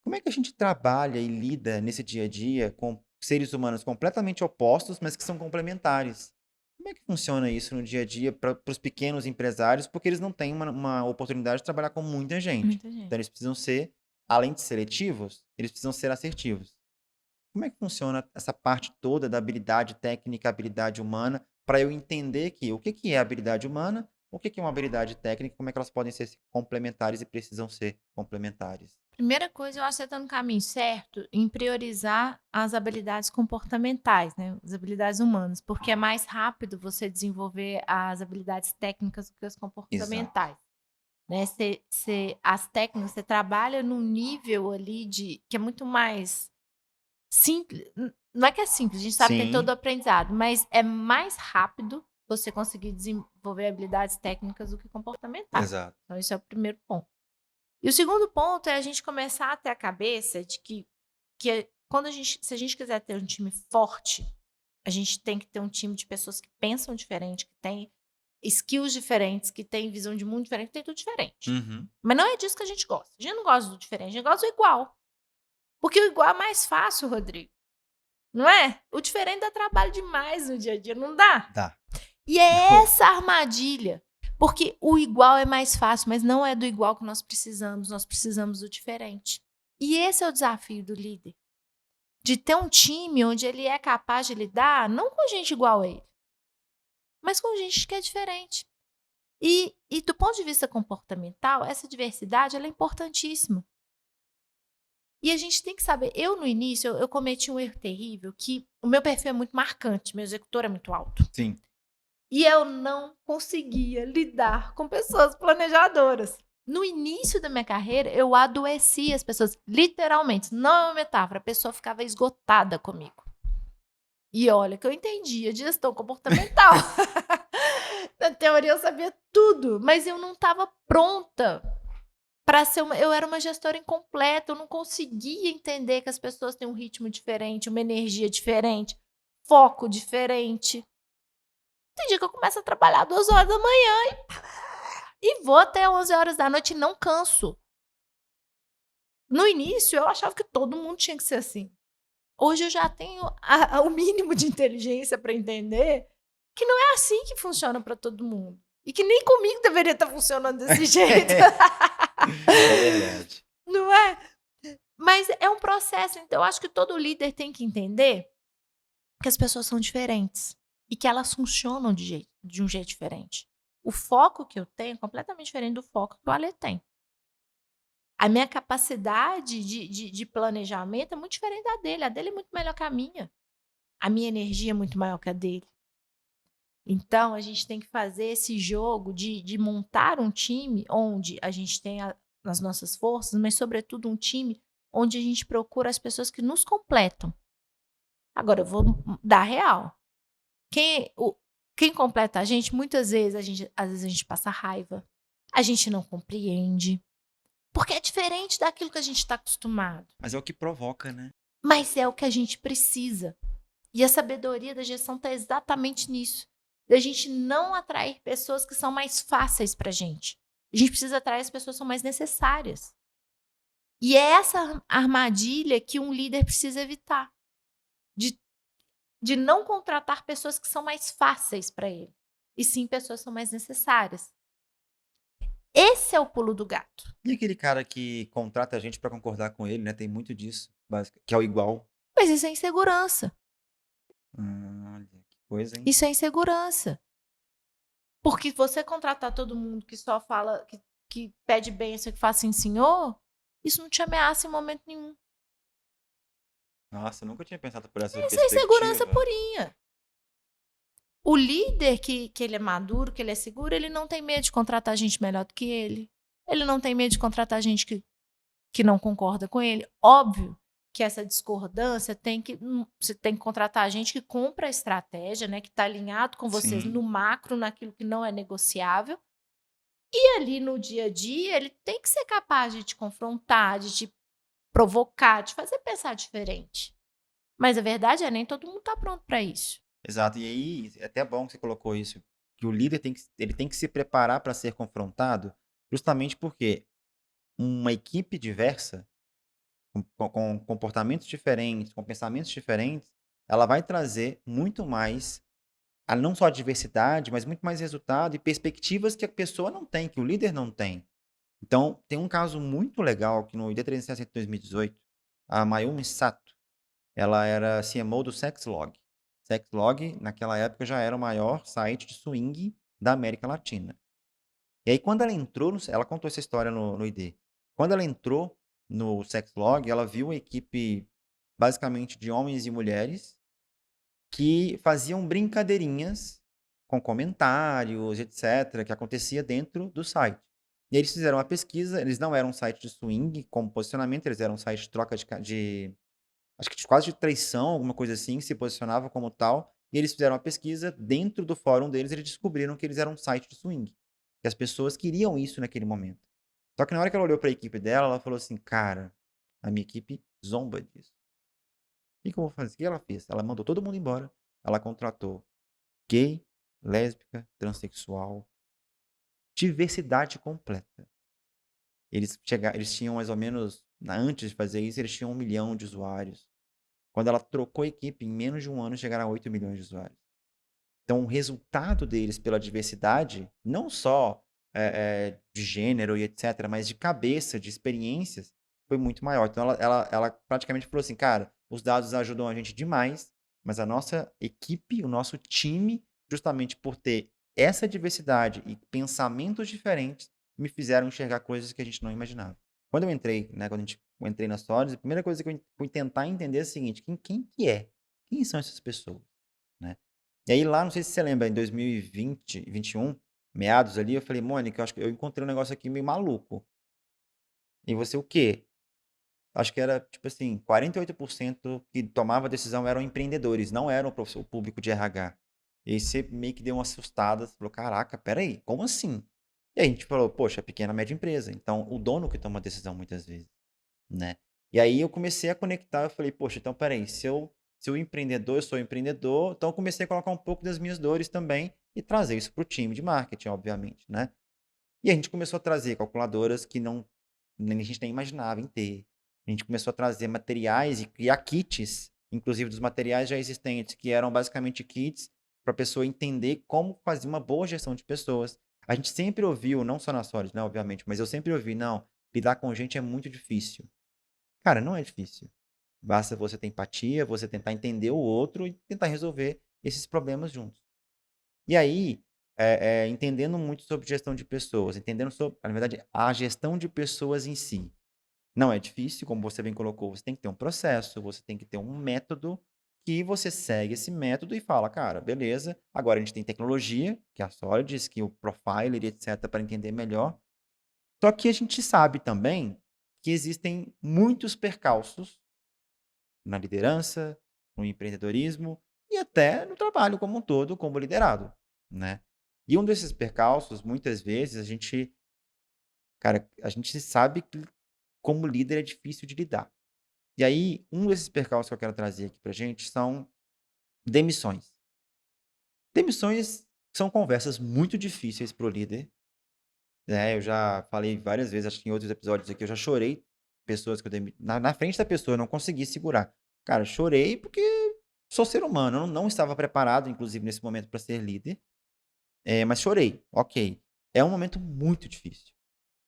Como é que a gente trabalha e lida nesse dia a dia com seres humanos completamente opostos, mas que são complementares? Como é que funciona isso no dia a dia para os pequenos empresários? Porque eles não têm uma oportunidade de trabalhar com muita gente. Muita gente. Então, eles precisam ser, além de seletivos, eles precisam ser assertivos. Como é que funciona essa parte toda da habilidade técnica, habilidade humana, para eu entender o que é habilidade humana, o que é uma habilidade técnica, como é que elas podem ser complementares e precisam ser complementares? Primeira coisa, eu acho que você está no caminho certo em priorizar as habilidades comportamentais, né? As habilidades humanas, porque é mais rápido você desenvolver as habilidades técnicas do que as comportamentais. Né? As técnicas, você trabalha num nível ali que é muito mais simples. Não é que é simples, a gente sabe que tem todo o aprendizado, mas é mais rápido você conseguir desenvolver habilidades técnicas do que comportamentais. Exato. Então, esse é o primeiro ponto. E o segundo ponto é a gente começar a ter a cabeça de que se a gente quiser ter um time forte, a gente tem que ter um time de pessoas que pensam diferente, que têm skills diferentes, que têm visão de mundo diferente, que tem tudo diferente. Uhum. Mas não é disso que a gente gosta. A gente não gosta do diferente, a gente gosta do igual. Porque o igual é mais fácil, Rodrigo. Não é? O diferente dá trabalho demais no dia a dia, não dá? Dá. E é essa a armadilha. Porque o igual é mais fácil, mas não é do igual que nós precisamos do diferente. E esse é o desafio do líder. De ter um time onde ele é capaz de lidar, não com gente igual a ele, mas com gente que é diferente. E do ponto de vista comportamental, essa diversidade ela é importantíssima. E a gente tem que saber, no início, eu cometi um erro terrível, que o meu perfil é muito marcante, meu executor é muito alto. Sim. E eu não conseguia lidar com pessoas planejadoras. No início da minha carreira, eu adoecia as pessoas, literalmente, não é uma metáfora, a pessoa ficava esgotada comigo. E olha que eu entendia de gestão comportamental. Na teoria eu sabia tudo, mas eu não estava pronta para ser eu era uma gestora incompleta, eu não conseguia entender que as pessoas têm um ritmo diferente, uma energia diferente, foco diferente. Tem dia que eu começo a trabalhar 2 horas da manhã e vou até 11 horas da noite e não canso. No início, eu achava que todo mundo tinha que ser assim. Hoje eu já tenho o mínimo de inteligência para entender que não é assim que funciona para todo mundo. E que nem comigo deveria estar funcionando desse jeito. É verdade. Não é? Mas é um processo. Então, eu acho que todo líder tem que entender que as pessoas são diferentes e que elas funcionam de um jeito diferente. O foco que eu tenho é completamente diferente do foco que o Ale tem. A minha capacidade de planejamento é muito diferente da dele. A dele é muito melhor que a minha. A minha energia é muito maior que a dele. Então, a gente tem que fazer esse jogo de montar um time onde a gente tem as nossas forças, mas, sobretudo, um time onde a gente procura as pessoas que nos completam. Agora, eu vou dar real. Quem completa a gente, muitas vezes, às vezes a gente passa raiva, a gente não compreende, porque é diferente daquilo que a gente está acostumado. Mas é o que provoca, né? Mas é o que a gente precisa. E a sabedoria da gestão está exatamente nisso. Da gente não atrair pessoas que são mais fáceis para a gente. A gente precisa atrair as pessoas que são mais necessárias. E é essa armadilha que um líder precisa evitar. De não contratar pessoas que são mais fáceis para ele. E sim pessoas que são mais necessárias. Esse é o pulo do gato. E aquele cara que contrata a gente pra concordar com ele, né? Tem muito disso, que é o igual. Mas isso é insegurança. Olha, que coisa, hein? Isso é insegurança. Porque você contratar todo mundo que só fala, que pede bênção, que fala assim, senhor, isso não te ameaça em momento nenhum. Nossa, eu nunca tinha pensado por essa Isso é insegurança perspectiva. purinha. O líder que ele é maduro, que ele é seguro, ele não tem medo de contratar gente melhor do que ele. Ele não tem medo de contratar gente que não concorda com ele. Óbvio que essa discordância você tem que contratar gente que compra a estratégia, né, que está alinhado com vocês Sim. no macro, naquilo que não é negociável. E ali no dia a dia, ele tem que ser capaz de te confrontar, de te provocar, de fazer pensar diferente. Mas a verdade é, nem todo mundo está pronto para isso. Exato. E aí, é até bom que você colocou isso, que o líder ele tem que se preparar para ser confrontado, justamente porque uma equipe diversa, com comportamentos diferentes, com pensamentos diferentes, ela vai trazer muito mais, não só a diversidade, mas muito mais resultado e perspectivas que a pessoa não tem, que o líder não tem. Então, tem um caso muito legal que no ID 360 de 2018, a Mayumi Sato, ela era CMO do Sexlog. Sexlog, naquela época, já era o maior site de swing da América Latina. E aí, quando ela entrou, ela contou essa história no ID. Quando ela entrou no Sexlog, ela viu uma equipe basicamente de homens e mulheres que faziam brincadeirinhas com comentários, etc., que acontecia dentro do site. E eles fizeram uma pesquisa, eles não eram um site de swing como posicionamento, eles eram um site de troca acho que quase de traição, alguma coisa assim, se posicionava como tal. E eles fizeram uma pesquisa dentro do fórum deles, eles descobriram que eles eram um site de swing. Que as pessoas queriam isso naquele momento. Só que na hora que ela olhou para a equipe dela, ela falou assim, cara, a minha equipe zomba disso. O que eu vou fazer? O que ela fez? Ela mandou todo mundo embora. Ela contratou gay, lésbica, transexual, diversidade completa. Eles tinham mais ou menos, antes de fazer isso, eles tinham 1 milhão de usuários. Quando ela trocou a equipe, em menos de um ano chegaram a 8 milhões de usuários. Então, o resultado deles pela diversidade, não só de gênero e etc., mas de cabeça, de experiências, foi muito maior. Então, ela praticamente falou assim, cara, os dados ajudam a gente demais, mas a nossa equipe, o nosso time, justamente por ter essa diversidade e pensamentos diferentes, me fizeram enxergar coisas que a gente não imaginava. Quando eu entrei, né, quando eu entrei na Stories, a primeira coisa que eu fui tentar entender é a seguinte, quem que é? Quem são essas pessoas? Né? E aí lá, não sei se você lembra, em 2020, 2021, meados ali, eu falei, Mônica, eu acho que eu encontrei um negócio aqui meio maluco. E você o quê? Acho que era, tipo assim, 48% que tomava a decisão eram empreendedores, não eram o público de RH. E aí você meio que deu uma assustada, falou, caraca, peraí, como assim? E aí a gente falou, poxa, pequena, média empresa. Então, o dono que toma a decisão muitas vezes, né? E aí eu comecei a conectar, eu falei, poxa, então peraí, se eu empreendedor, eu sou empreendedor, então eu comecei a colocar um pouco das minhas dores também e trazer isso para o time de marketing, obviamente, né? E a gente começou a trazer calculadoras que nem a gente nem imaginava em ter. A gente começou a trazer materiais e criar kits, inclusive dos materiais já existentes, que eram basicamente kits para a pessoa entender como fazer uma boa gestão de pessoas. A gente sempre ouviu, não só na Solid, né, obviamente, mas eu sempre ouvi, não, lidar com gente é muito difícil. Cara, não é difícil. Basta você ter empatia, você tentar entender o outro e tentar resolver esses problemas juntos. E aí, entendendo muito sobre gestão de pessoas, entendendo sobre, na verdade, a gestão de pessoas em si. Não é difícil, como você bem colocou, você tem que ter um processo, você tem que ter um método que você segue esse método e fala, cara, beleza, agora a gente tem tecnologia, que é a Solidus, que o Profiler, etc, para entender melhor. Só que a gente sabe também que existem muitos percalços na liderança, no empreendedorismo e até no trabalho como um todo, como liderado, né? E um desses percalços, muitas vezes, a gente sabe que como líder é difícil de lidar. E aí, um desses percalços que eu quero trazer aqui pra gente são demissões. Demissões são conversas muito difíceis pro líder, né? Eu já falei várias vezes, acho que em outros episódios aqui, eu já chorei pessoas que eu demiti. Na frente da pessoa, eu não consegui segurar. Cara, chorei porque sou ser humano, eu não estava preparado, inclusive, nesse momento para ser líder. Mas chorei, ok. É um momento muito difícil.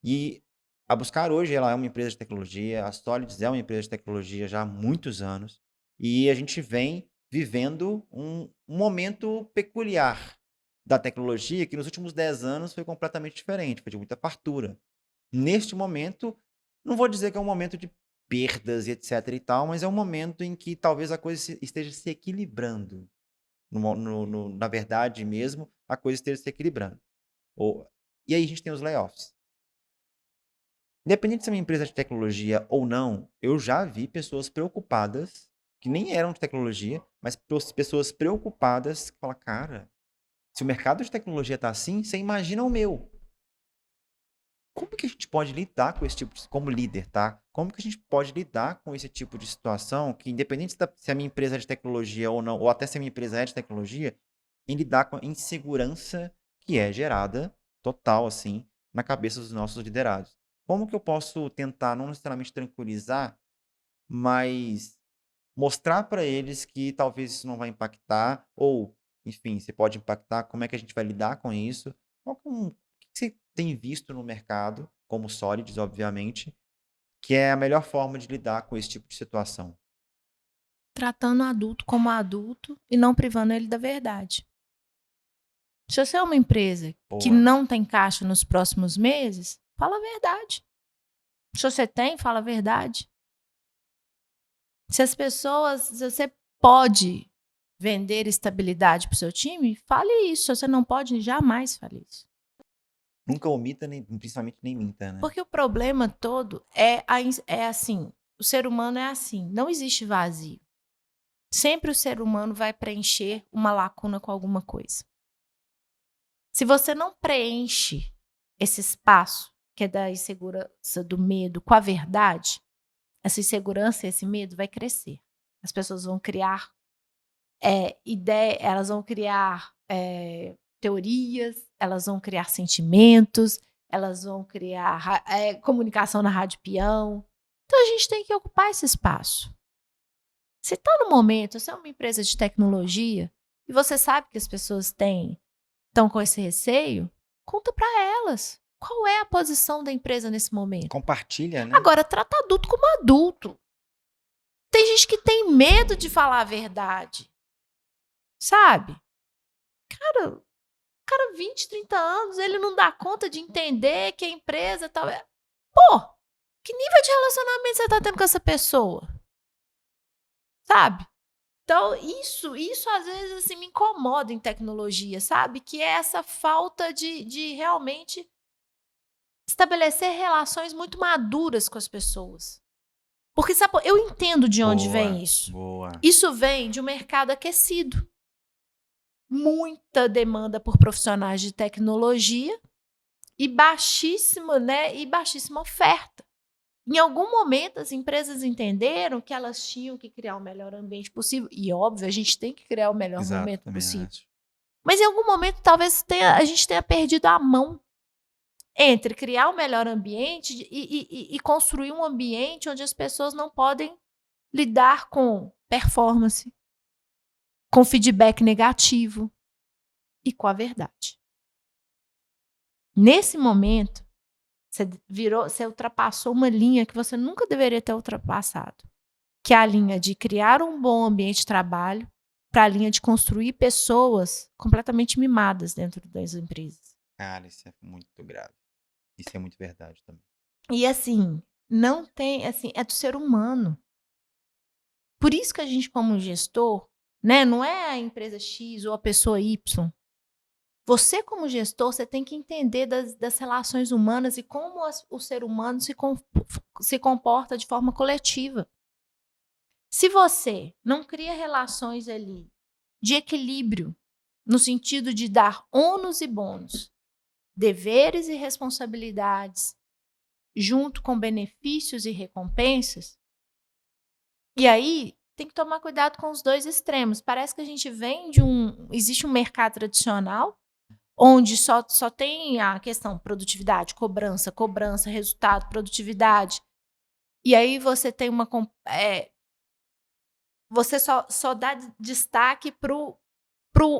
E a Buscar hoje, ela é uma empresa de tecnologia, a Solids é uma empresa de tecnologia já há muitos anos, e a gente vem vivendo um momento peculiar da tecnologia que nos últimos 10 anos foi completamente diferente, foi de muita fartura. Neste momento, não vou dizer que é um momento de perdas e etc e tal, mas é um momento em que talvez a coisa esteja se equilibrando. Na verdade mesmo, a coisa esteja se equilibrando. E aí a gente tem os layoffs. Independente se é uma empresa de tecnologia ou não, eu já vi pessoas preocupadas, que nem eram de tecnologia, mas pessoas preocupadas que falam, cara, se o mercado de tecnologia tá assim, você imagina o meu. Como que a gente pode lidar com esse tipo de, como líder, tá? Como que a gente pode lidar com esse tipo de situação que, independente se a minha empresa é de tecnologia ou não, ou até se a minha empresa é de tecnologia, em lidar com a insegurança que é gerada, total, assim, na cabeça dos nossos liderados. Como que eu posso tentar não necessariamente tranquilizar, mas mostrar para eles que talvez isso não vai impactar, ou, enfim, se pode impactar, como é que a gente vai lidar com isso? O que você tem visto no mercado, como Solids, obviamente, que é a melhor forma de lidar com esse tipo de situação? Tratando o adulto como adulto e não privando ele da verdade. Se você é uma empresa que Boa. não tem caixa nos próximos meses, fala a verdade. Se você tem, fala a verdade. Se você pode vender estabilidade para o seu time, fale isso. Se você não pode, jamais fale isso. Nunca omita, principalmente nem minta, né? Porque o problema todo é assim, o ser humano é assim, não existe vazio. Sempre o ser humano vai preencher uma lacuna com alguma coisa. Se você não preenche esse espaço, que é da insegurança, do medo, com a verdade, essa insegurança e esse medo vai crescer. As pessoas vão criar ideias, elas vão criar teorias, elas vão criar sentimentos, elas vão criar comunicação na rádio peão. Então a gente tem que ocupar esse espaço. Se está no momento, se é uma empresa de tecnologia e você sabe que as pessoas estão com esse receio, conta para elas. Qual é a posição da empresa nesse momento? Compartilha, né? Agora, trata adulto como adulto. Tem gente que tem medo de falar a verdade. Sabe? Cara, 20, 30 anos, ele não dá conta de entender que a empresa tal. Pô, que nível de relacionamento você tá tendo com essa pessoa? Sabe? Então, isso às vezes assim, me incomoda em tecnologia, sabe? Que é essa falta de realmente estabelecer relações muito maduras com as pessoas. Porque sabe, eu entendo de onde vem isso. Boa. Isso vem de um mercado aquecido. Muita demanda por profissionais de tecnologia e baixíssima oferta. Em algum momento, as empresas entenderam que elas tinham que criar o melhor ambiente possível. E, óbvio, a gente tem que criar o melhor momento possível. Acho. Mas, em algum momento, talvez a gente tenha perdido a mão entre criar o melhor ambiente e construir um ambiente onde as pessoas não podem lidar com performance, com feedback negativo e com a verdade. Nesse momento, você ultrapassou uma linha que você nunca deveria ter ultrapassado, que é a linha de criar um bom ambiente de trabalho para a linha de construir pessoas completamente mimadas dentro das empresas. Cara, isso é muito grave. Isso é muito verdade também. E assim, não tem, assim, é do ser humano. Por isso que a gente, como gestor, né, não é a empresa X ou a pessoa Y. Você, como gestor, você tem que entender das relações humanas e como o ser humano se comporta de forma coletiva. Se você não cria relações ali de equilíbrio, no sentido de dar ônus e bônus, deveres e responsabilidades, junto com benefícios e recompensas, e aí tem que tomar cuidado com os dois extremos. Parece que a gente vem existe um mercado tradicional, onde só tem a questão produtividade, cobrança, resultado, produtividade. E aí você tem você só dá destaque pro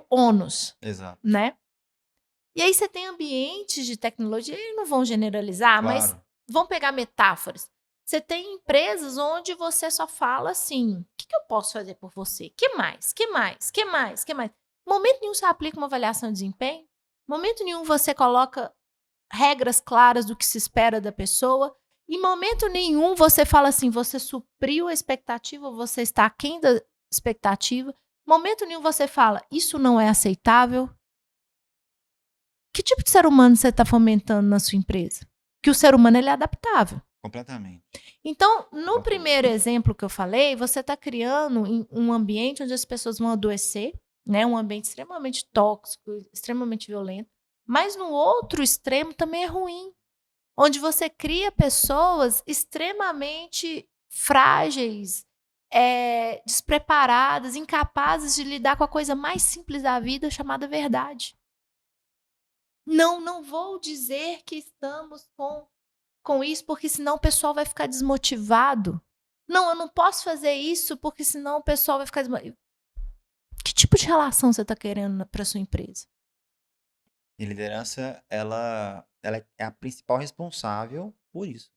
ônus. Exato. Né? E aí você tem ambientes de tecnologia, e não vão generalizar, Claro. mas vão pegar metáforas. Você tem empresas onde você só fala assim, o que eu posso fazer por você? Que mais? Momento nenhum você aplica uma avaliação de desempenho. Momento nenhum você coloca regras claras do que se espera da pessoa. Em momento nenhum você fala assim, você supriu a expectativa, você está aquém da expectativa. Momento nenhum você fala, isso não é aceitável. Que tipo de ser humano você está fomentando na sua empresa? Que o ser humano ele é adaptável. Completamente. Então, no primeiro exemplo que eu falei, você está criando um ambiente onde as pessoas vão adoecer, né? Um ambiente extremamente tóxico, extremamente violento. Mas no outro extremo também é ruim, onde você cria pessoas extremamente frágeis, despreparadas, incapazes de lidar com a coisa mais simples da vida, chamada verdade. Não vou dizer que estamos com isso, porque senão o pessoal vai ficar desmotivado. Não, eu não posso fazer isso, porque senão o pessoal vai ficar desmotivado. Que tipo de relação você está querendo para sua empresa? E liderança, ela é a principal responsável por isso.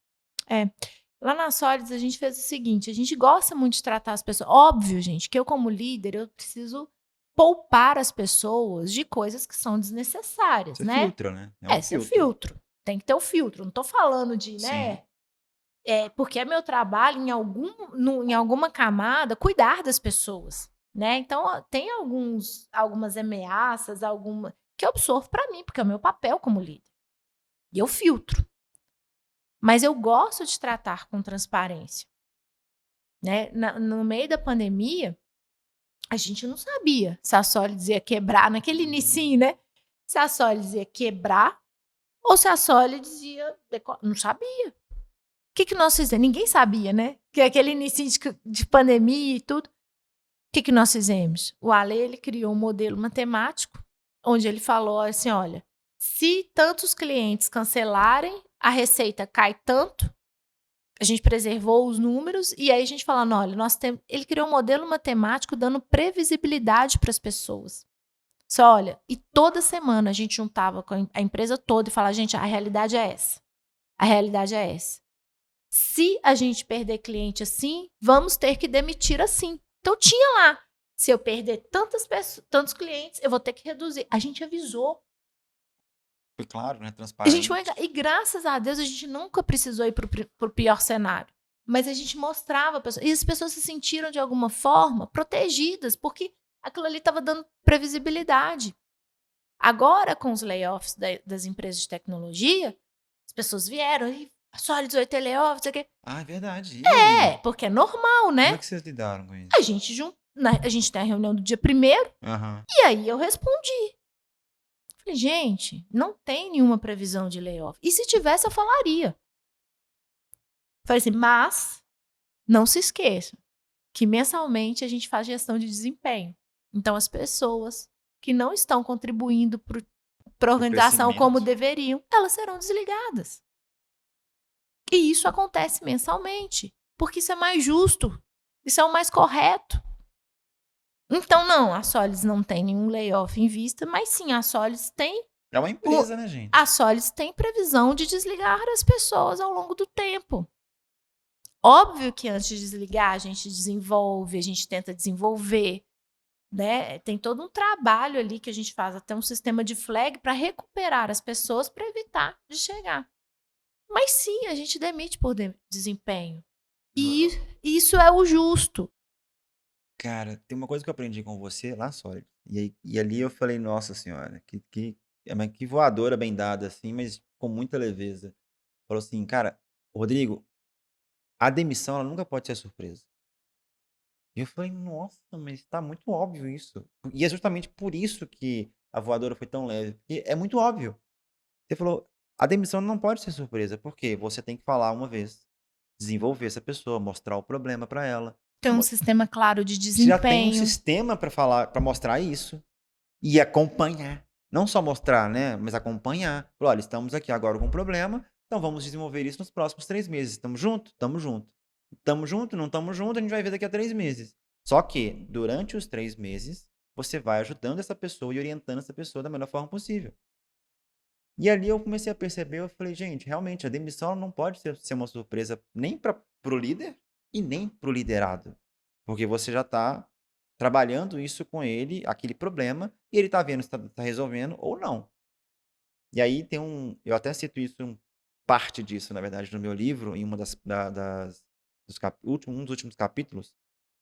Lá na Solids, a gente fez o seguinte, a gente gosta muito de tratar as pessoas. Óbvio, gente, que eu como líder, eu preciso poupar as pessoas de coisas que são desnecessárias, Você né? filtra, né? É um Você filtro. Tem que ter o filtro. Não estou falando de, né? Porque é meu trabalho em alguma camada cuidar das pessoas, né? Então, tem algumas ameaças, que eu absorvo para mim, porque é o meu papel como líder. E eu filtro. Mas eu gosto de tratar com transparência. Né? No meio da pandemia, a gente não sabia se a Solids ia quebrar, naquele inicinho, né? Se a Solids ia quebrar ou se a Solids ia... Não sabia. O que nós fizemos? Ninguém sabia, né? Que aquele início de pandemia e tudo. O que nós fizemos? O Ale, ele criou um modelo matemático, onde ele falou assim, olha, se tantos clientes cancelarem, a receita cai tanto, a gente preservou os números, e aí a gente falando, olha, ele criou um modelo matemático dando previsibilidade para as pessoas. Só, olha, e toda semana a gente juntava com a empresa toda e falava, gente, a realidade é essa. A realidade é essa. Se a gente perder cliente assim, vamos ter que demitir assim. Então tinha lá, se eu perder tantos clientes, eu vou ter que reduzir. A gente avisou. Foi claro, né? Transparente. E graças a Deus a gente nunca precisou ir para o pior cenário. Mas a gente mostrava, e as pessoas se sentiram, de alguma forma, protegidas, porque aquilo ali estava dando previsibilidade. Agora, com os layoffs das empresas de tecnologia, as pessoas vieram, e Solids vai ter layoffs, não sei o quê. Ah, é verdade. E aí? Porque é normal, Como é né? que vocês lidaram com isso? A gente tem a reunião do dia 1º, Aham. e aí eu respondi. Falei, gente, não tem nenhuma previsão de layoff. E se tivesse, eu falaria. Falei assim, mas não se esqueçam que mensalmente a gente faz gestão de desempenho. Então, as pessoas que não estão contribuindo para a organização como crescimento. deveriam, elas serão desligadas. E isso acontece mensalmente, porque isso é mais justo, isso é o mais correto. Então, não, a Solids não tem nenhum layoff em vista, mas sim, a Solids tem É uma empresa, né, gente? a Solids tem previsão de desligar as pessoas ao longo do tempo. Óbvio que antes de desligar, a gente desenvolve, a gente tenta desenvolver, né? Tem todo um trabalho ali que a gente faz, até um sistema de flag para recuperar as pessoas para evitar de chegar. Mas sim, a gente demite por desempenho. E isso é o justo. Cara, tem uma coisa que eu aprendi com você lá só. E ali eu falei, nossa senhora, que voadora bem dada, assim, mas com muita leveza. Falou assim, cara, Rodrigo, a demissão ela nunca pode ser surpresa. E eu falei, nossa, mas tá muito óbvio isso. E é justamente por isso que a voadora foi tão leve. Porque é muito óbvio. Você falou, a demissão não pode ser surpresa, porque você tem que falar uma vez, desenvolver essa pessoa, mostrar o problema pra ela. Tem um sistema claro de Você já tem um desempenho. sistema pra falar, para mostrar isso e acompanhar. Não só mostrar, né? Mas acompanhar. Falar, olha, estamos aqui agora com um problema, então vamos desenvolver isso nos próximos 3 meses. Estamos junto? Estamos junto. Estamos junto? Não estamos junto? A gente vai ver daqui a 3 meses. Só que, durante os 3 meses, você vai ajudando essa pessoa e orientando essa pessoa da melhor forma possível. E ali eu comecei a perceber, eu falei, gente, realmente, a demissão ela não pode ser uma surpresa nem para o líder e nem para o liderado. Porque você já está trabalhando isso com ele, aquele problema, e ele está vendo se está resolvendo ou não. E aí tem eu até cito isso, parte disso, na verdade, no meu livro, em uma um dos últimos capítulos,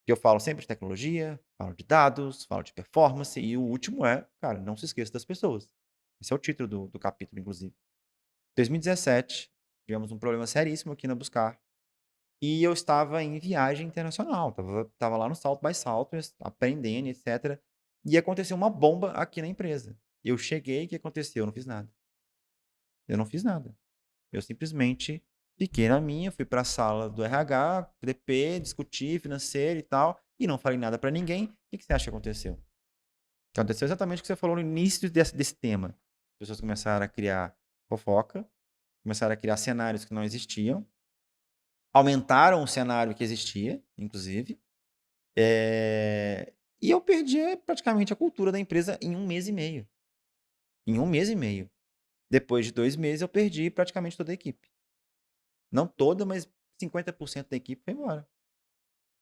que eu falo sempre de tecnologia, falo de dados, falo de performance, e o último é, cara, não se esqueça das pessoas. Esse é o título do capítulo, inclusive. 2017, tivemos um problema seríssimo aqui na Buscar. E eu estava em viagem internacional, estava lá no South by Southwest, aprendendo, etc. E aconteceu uma bomba aqui na empresa. Eu cheguei, o que aconteceu? Eu não fiz nada. Eu não fiz nada. Eu simplesmente fiquei na minha, fui para a sala do RH, DP, discuti financeiro e tal, e não falei nada para ninguém. O que você acha que aconteceu? Aconteceu exatamente o que você falou no início desse tema. As pessoas começaram a criar fofoca, começaram a criar cenários que não existiam, aumentaram o cenário que existia, inclusive, e eu perdi praticamente a cultura da empresa em 1 mês e meio. Em 1 mês e meio. Depois de 2 meses, eu perdi praticamente toda a equipe. Não toda, mas 50% da equipe foi embora.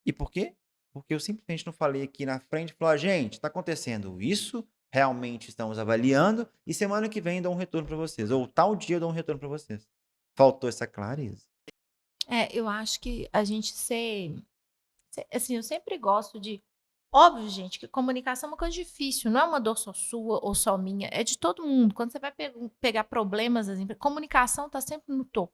E por quê? Porque eu simplesmente não falei aqui na frente, falei, gente, está acontecendo isso, realmente estamos avaliando, e semana que vem dou um retorno para vocês, ou tal dia eu dou um retorno para vocês. Faltou essa clareza. Eu acho que a gente assim, eu sempre gosto de. Óbvio, gente, que comunicação é uma coisa difícil, não é uma dor só sua ou só minha, é de todo mundo. Quando você vai pegar problemas das empresas, comunicação está sempre no topo.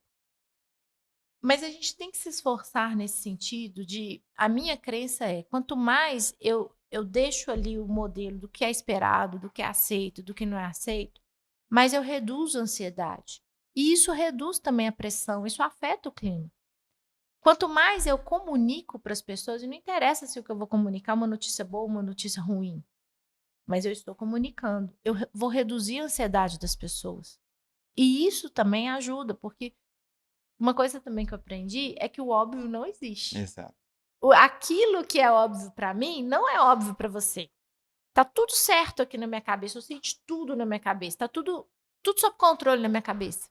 Mas a gente tem que se esforçar nesse sentido de. A minha crença é: quanto mais eu deixo ali o modelo do que é esperado, do que é aceito, do que não é aceito, mais eu reduzo a ansiedade. E isso reduz também a pressão, isso afeta o clima. Quanto mais eu comunico para as pessoas, e não interessa se o que eu vou comunicar é uma notícia boa ou uma notícia ruim, mas eu estou comunicando. Eu vou reduzir a ansiedade das pessoas. E isso também ajuda, porque uma coisa também que eu aprendi é que o óbvio não existe. Exato. Aquilo que é óbvio para mim não é óbvio para você. Tá tudo certo aqui na minha cabeça, eu sinto tudo na minha cabeça, tá tudo sob controle na minha cabeça.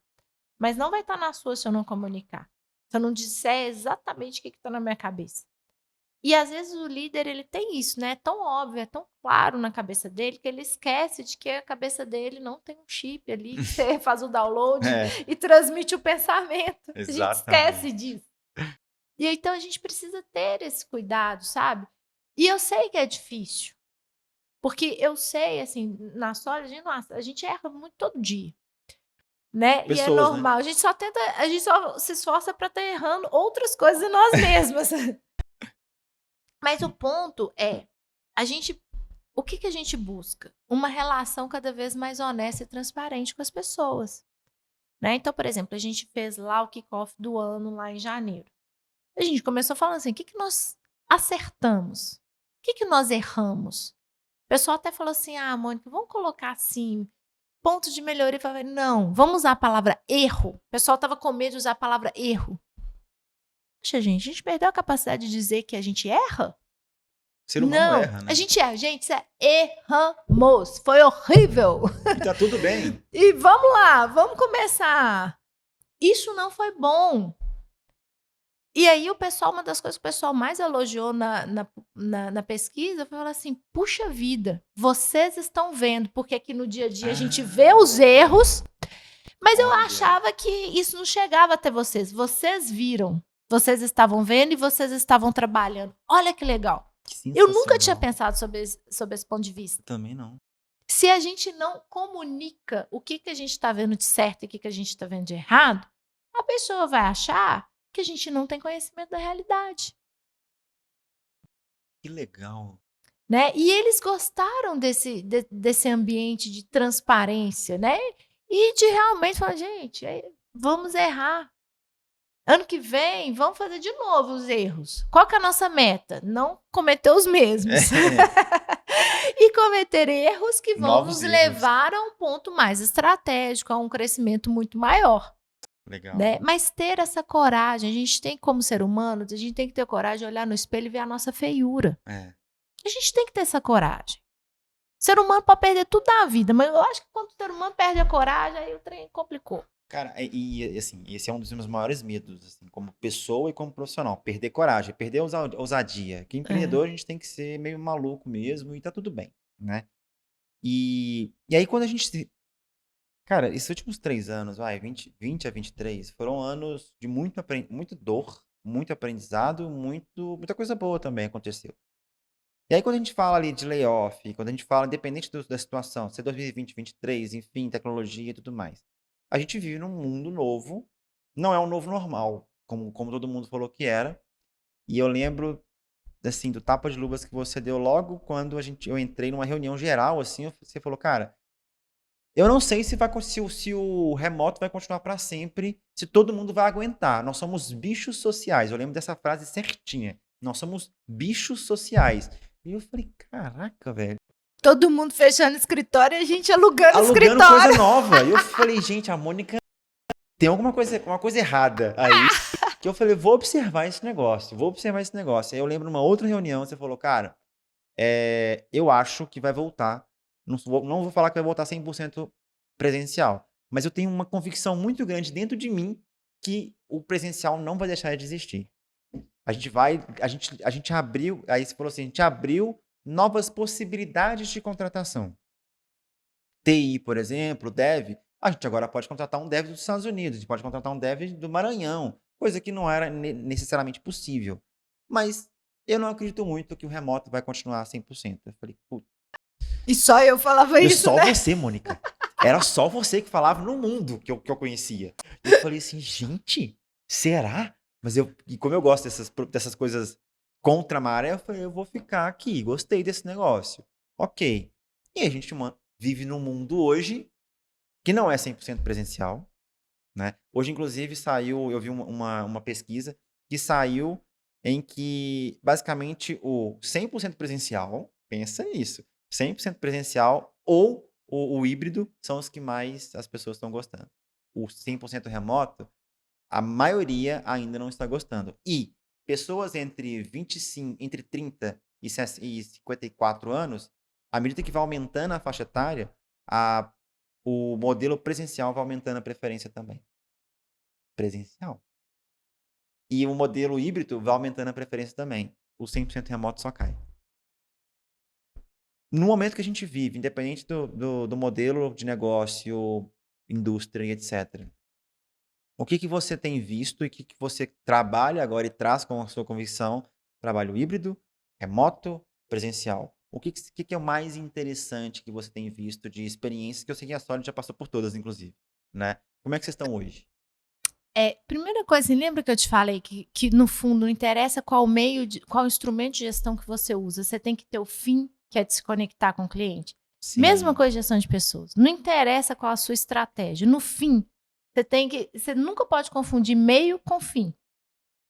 Mas não vai estar na sua se eu não comunicar. Se eu não disser exatamente o que está na minha cabeça. E às vezes o líder ele tem isso, né? É tão óbvio, é tão claro na cabeça dele que ele esquece de que a cabeça dele não tem um chip ali que você faz o download e transmite o pensamento. A gente esquece disso. E então a gente precisa ter esse cuidado, sabe? E eu sei que é difícil, porque eu sei, assim, na história, a gente erra muito todo dia, né? E é Pessoas, né? normal. A gente só se esforça para estar errando outras coisas em nós mesmas. Mas o ponto é, a gente, o que que a gente busca? Uma relação cada vez mais honesta e transparente com as pessoas, né? Então, por exemplo, a gente fez lá o kickoff do ano lá em janeiro. A gente começou falando assim, o que que nós acertamos? O que que nós erramos? O pessoal até falou assim, Mônica, vamos colocar assim, pontos de melhoria. Eu falei, não, vamos usar a palavra erro. O pessoal estava com medo de usar a palavra erro. Poxa, gente, a gente perdeu a capacidade de dizer que a gente erra? O ser humano Não, erra, a né? gente erra. Gente, erramos. Foi horrível. E tá tudo bem. E vamos lá, vamos começar. Isso não foi bom. E aí uma das coisas que o pessoal mais elogiou na pesquisa foi falar assim, puxa vida, vocês estão vendo, porque aqui no dia a dia a gente vê os erros, mas eu Olha, achava que isso não chegava até vocês. Vocês viram, vocês estavam vendo e vocês estavam trabalhando. Olha que legal. que Eu nunca tinha sensacional. pensado sobre esse ponto de vista. Também não. Se a gente não comunica o que a gente está vendo de certo e o que a gente está vendo de errado, a pessoa vai achar que a gente não tem conhecimento da realidade, Que legal. né? E eles gostaram desse ambiente de transparência, né? E de realmente falar, gente, vamos errar. Ano que vem, vamos fazer de novo os erros. Qual que é a nossa meta? Não cometer os mesmos. E cometer erros que vão Novos nos erros. levar a um ponto mais estratégico, a um crescimento muito maior. Legal. Né? Mas ter essa coragem, a gente tem como ser humano, a gente tem que ter coragem de olhar no espelho e ver a nossa feiura. É. A gente tem que ter essa coragem. O ser humano pode perder tudo na vida, mas eu acho que quando o ser humano perde a coragem, aí o trem complicou. Cara, assim, esse é um dos meus maiores medos, assim, como pessoa e como profissional. Perder coragem, perder a ousadia. Que empreendedor a gente tem que ser meio maluco mesmo e tá tudo bem, né? E aí quando a gente Cara, esses últimos 3 anos, 20 a 23, foram anos de muito dor, muito aprendizado, muita coisa boa também aconteceu. E aí quando a gente fala ali de layoff, quando a gente fala, independente da situação, se é 2020, 2023, enfim, tecnologia e tudo mais, a gente vive num mundo novo, não é um novo normal, como todo mundo falou que era. E eu lembro, assim, do tapa de luvas que você deu logo quando eu entrei numa reunião geral, assim, você falou, cara, eu não sei se o remoto vai continuar para sempre, se todo mundo vai aguentar. Nós somos bichos sociais. Eu lembro dessa frase certinha. Nós somos bichos sociais. E eu falei, caraca, velho. Todo mundo fechando escritório e a gente alugando Alugando escritório. coisa nova. E eu falei, gente, a Mônica tem uma coisa errada aí. Que eu falei, vou observar esse negócio. Aí eu lembro numa outra reunião, você falou, cara, eu acho que vai voltar. Não vou falar que vai voltar 100% presencial, mas eu tenho uma convicção muito grande dentro de mim que o presencial não vai deixar de existir. A gente abriu, aí você falou assim, a gente abriu novas possibilidades de contratação. TI, por exemplo, dev, a gente agora pode contratar um dev dos Estados Unidos, a gente pode contratar um dev do Maranhão, coisa que não era necessariamente possível. Mas eu não acredito muito que o remoto vai continuar 100%. Eu falei, putz. E só eu falava isso, Só né? você, Mônica. Era só você que falava no mundo que eu conhecia. E eu falei assim, gente, será? E como eu gosto dessas coisas contra a maré, eu falei, eu vou ficar aqui, gostei desse negócio. Ok. E a gente vive num mundo hoje que não é 100% presencial, né? Hoje, inclusive, eu vi uma pesquisa que saiu em que, basicamente, o 100% presencial, pensa nisso, 100% presencial ou o híbrido são os que mais as pessoas estão gostando. O 100% remoto, a maioria ainda não está gostando. E pessoas entre 30 e 54 anos, à medida que vai aumentando a faixa etária, o modelo presencial vai aumentando a preferência também. Presencial. E o modelo híbrido vai aumentando a preferência também. O 100% remoto só cai. No momento que a gente vive, independente do modelo de negócio, indústria e etc., O que você tem visto e o que você trabalha agora e traz com a sua convicção? Trabalho híbrido, remoto, presencial. O que é o mais interessante que você tem visto de experiências que eu sei que a Solid já passou por todas, inclusive, né? Como é que vocês estão hoje? Primeira coisa, lembra que eu te falei que no fundo não interessa qual qual instrumento de gestão que você usa, você tem que ter o fim, que é de se conectar com o cliente. Mesma Sim, coisa de gestão de pessoas. Não interessa qual a sua estratégia. No fim, você nunca pode confundir meio com fim.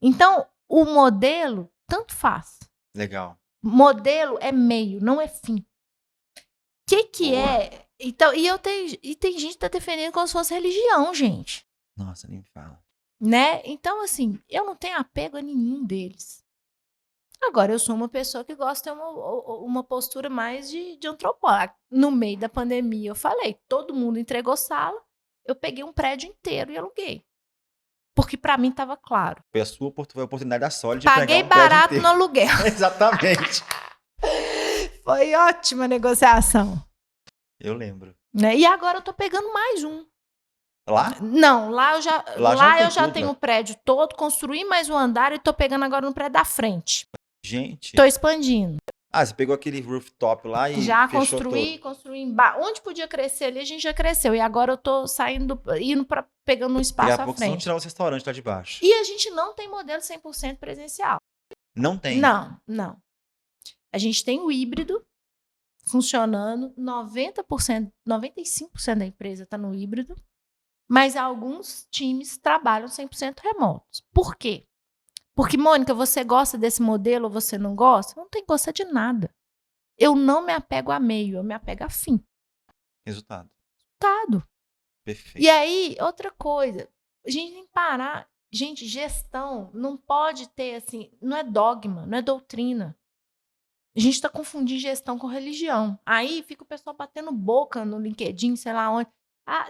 Então, o modelo, tanto faz. legal. Modelo é meio, não é fim. O que Boa. é? Então, tem gente que tá defendendo como se fosse religião, gente. Nossa, nem me fala. Né? Então, assim, eu não tenho apego a nenhum deles. Agora, eu sou uma pessoa que gosta de ter uma postura mais de antropóloga. No meio da pandemia, eu falei, todo mundo entregou sala, eu peguei um prédio inteiro e aluguei. Porque para mim estava claro. Foi foi a oportunidade da Solid de pegar Paguei um prédio barato no inteiro. aluguel. Exatamente. Foi ótima negociação. Eu lembro. Né? E agora eu tô pegando mais um. Lá? Não, lá tem eu já tudo, tenho né? o prédio todo, construí mais um andar e tô pegando agora no prédio da frente. Gente. Tô expandindo. Você pegou aquele rooftop lá e Já fechou construí embaixo. Onde podia crescer ali, a gente já cresceu. E agora eu tô pegando um espaço Daqui a à pouco vocês vão frente. tirar os restaurantes lá de baixo. E a gente não tem modelo 100% presencial. Não tem. Não. A gente tem o híbrido funcionando. 90%, 95% da empresa está no híbrido. Mas alguns times trabalham 100% remotos. Por quê? Porque, Mônica, você gosta desse modelo ou você não gosta? Não tem que gostar de nada. Eu não me apego a meio, eu me apego a fim. Resultado. Perfeito. E aí, outra coisa, a gente tem que parar. Gente, gestão não pode ter assim, não é dogma, não é doutrina. A gente está confundindo gestão com religião. Aí fica o pessoal batendo boca no LinkedIn, sei lá onde,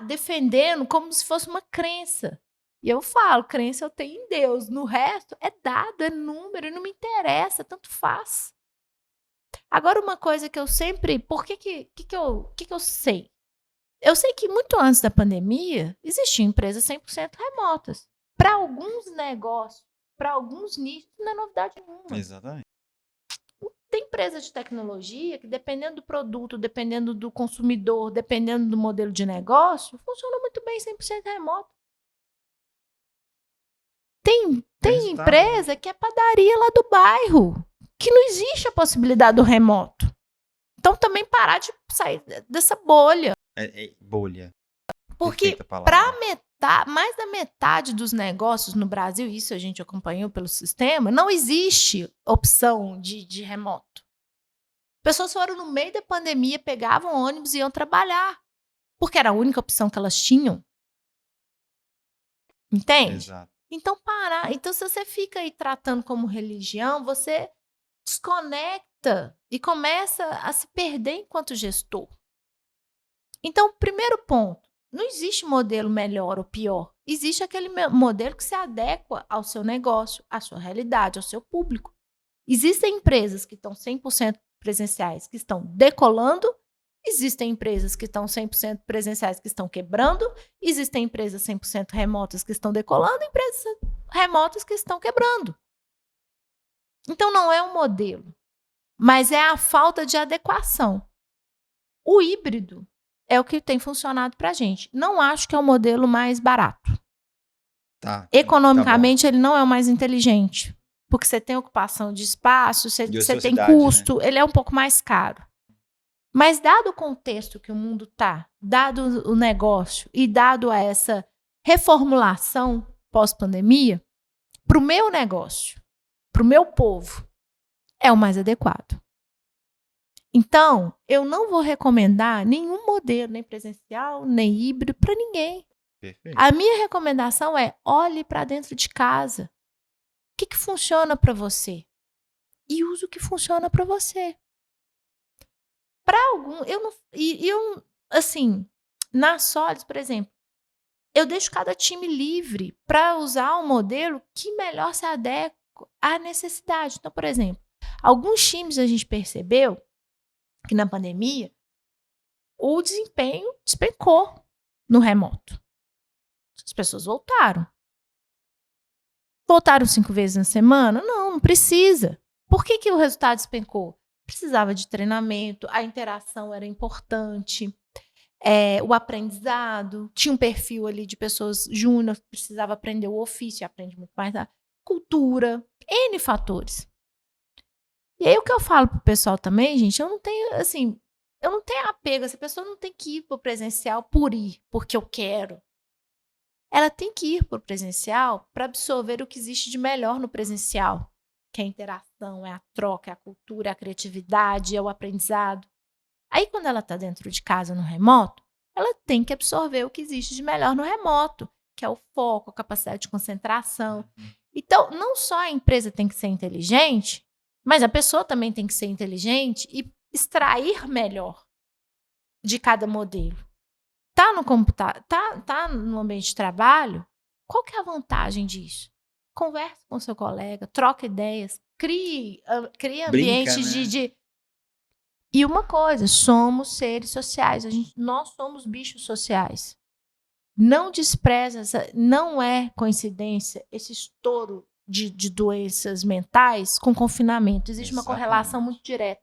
defendendo como se fosse uma crença. E eu falo, crença eu tenho em Deus. No resto, é dado, é número, e não me interessa, tanto faz. Agora, uma coisa que eu sempre. Que eu sei? Eu sei que muito antes da pandemia, existiam empresas 100% remotas. Para alguns negócios, para alguns nichos, não é novidade nenhuma. Exatamente. Tem empresa de tecnologia que, dependendo do produto, dependendo do consumidor, dependendo do modelo de negócio, funciona muito bem 100% remoto. Tem empresa que é padaria lá do bairro, que não existe a possibilidade do remoto. Então, também parar de sair dessa bolha. Bolha. Porque para mais da metade dos negócios no Brasil, isso a gente acompanhou pelo sistema, não existe opção de remoto. Pessoas foram no meio da pandemia, pegavam ônibus e iam trabalhar, porque era a única opção que elas tinham. Entende? Exato. Então, parar. Então, se você fica aí tratando como religião, você desconecta e começa a se perder enquanto gestor. Então, primeiro ponto, não existe modelo melhor ou pior. Existe aquele modelo que se adequa ao seu negócio, à sua realidade, ao seu público. Existem empresas que estão 100% presenciais que estão decolando, existem empresas que estão 100% presenciais que estão quebrando, existem empresas 100% remotas que estão decolando, empresas remotas que estão quebrando. Então, não é um modelo, mas é a falta de adequação. O híbrido é o que tem funcionado para a gente. Não acho que é o modelo mais barato. Economicamente, ele não é o mais inteligente. Porque você tem ocupação de espaço, você tem custo, né? Ele é um pouco mais caro. Mas dado o contexto que o mundo está, dado o negócio e dado a essa reformulação pós-pandemia, para o meu negócio, para o meu povo, é o mais adequado. Então, eu não vou recomendar nenhum modelo, nem presencial, nem híbrido, para ninguém. Perfeito. A minha recomendação é olhe para dentro de casa. O que funciona para você? E use o que funciona para você. Para algum, assim, na Solids, por exemplo, eu deixo cada time livre para usar um modelo que melhor se adequa à necessidade. Então, por exemplo, alguns times a gente percebeu que na pandemia o desempenho despencou no remoto. As pessoas voltaram. Voltaram 5 vezes na semana? Não precisa. Por que o resultado despencou? Precisava de treinamento, a interação era importante, o aprendizado, tinha um perfil ali de pessoas júnior, precisava aprender o ofício, aprende muito mais a cultura, N fatores. E aí o que eu falo pro pessoal também, gente, eu não tenho apego, essa pessoa não tem que ir pro presencial por ir, porque eu quero. Ela tem que ir pro presencial para absorver o que existe de melhor no presencial, que é a interação, é a troca, é a cultura, é a criatividade, é o aprendizado. Aí, quando ela está dentro de casa no remoto, ela tem que absorver o que existe de melhor no remoto, que é o foco, a capacidade de concentração. Então, não só a empresa tem que ser inteligente, mas a pessoa também tem que ser inteligente e extrair melhor de cada modelo. Tá no computador, tá no ambiente de trabalho, qual que é a vantagem disso? Converse com seu colega, troca ideias, crie ambiente, né? de... E uma coisa, somos seres sociais, nós somos bichos sociais. Não despreza, não é coincidência esse estouro de doenças mentais com confinamento. Existe uma correlação muito direta.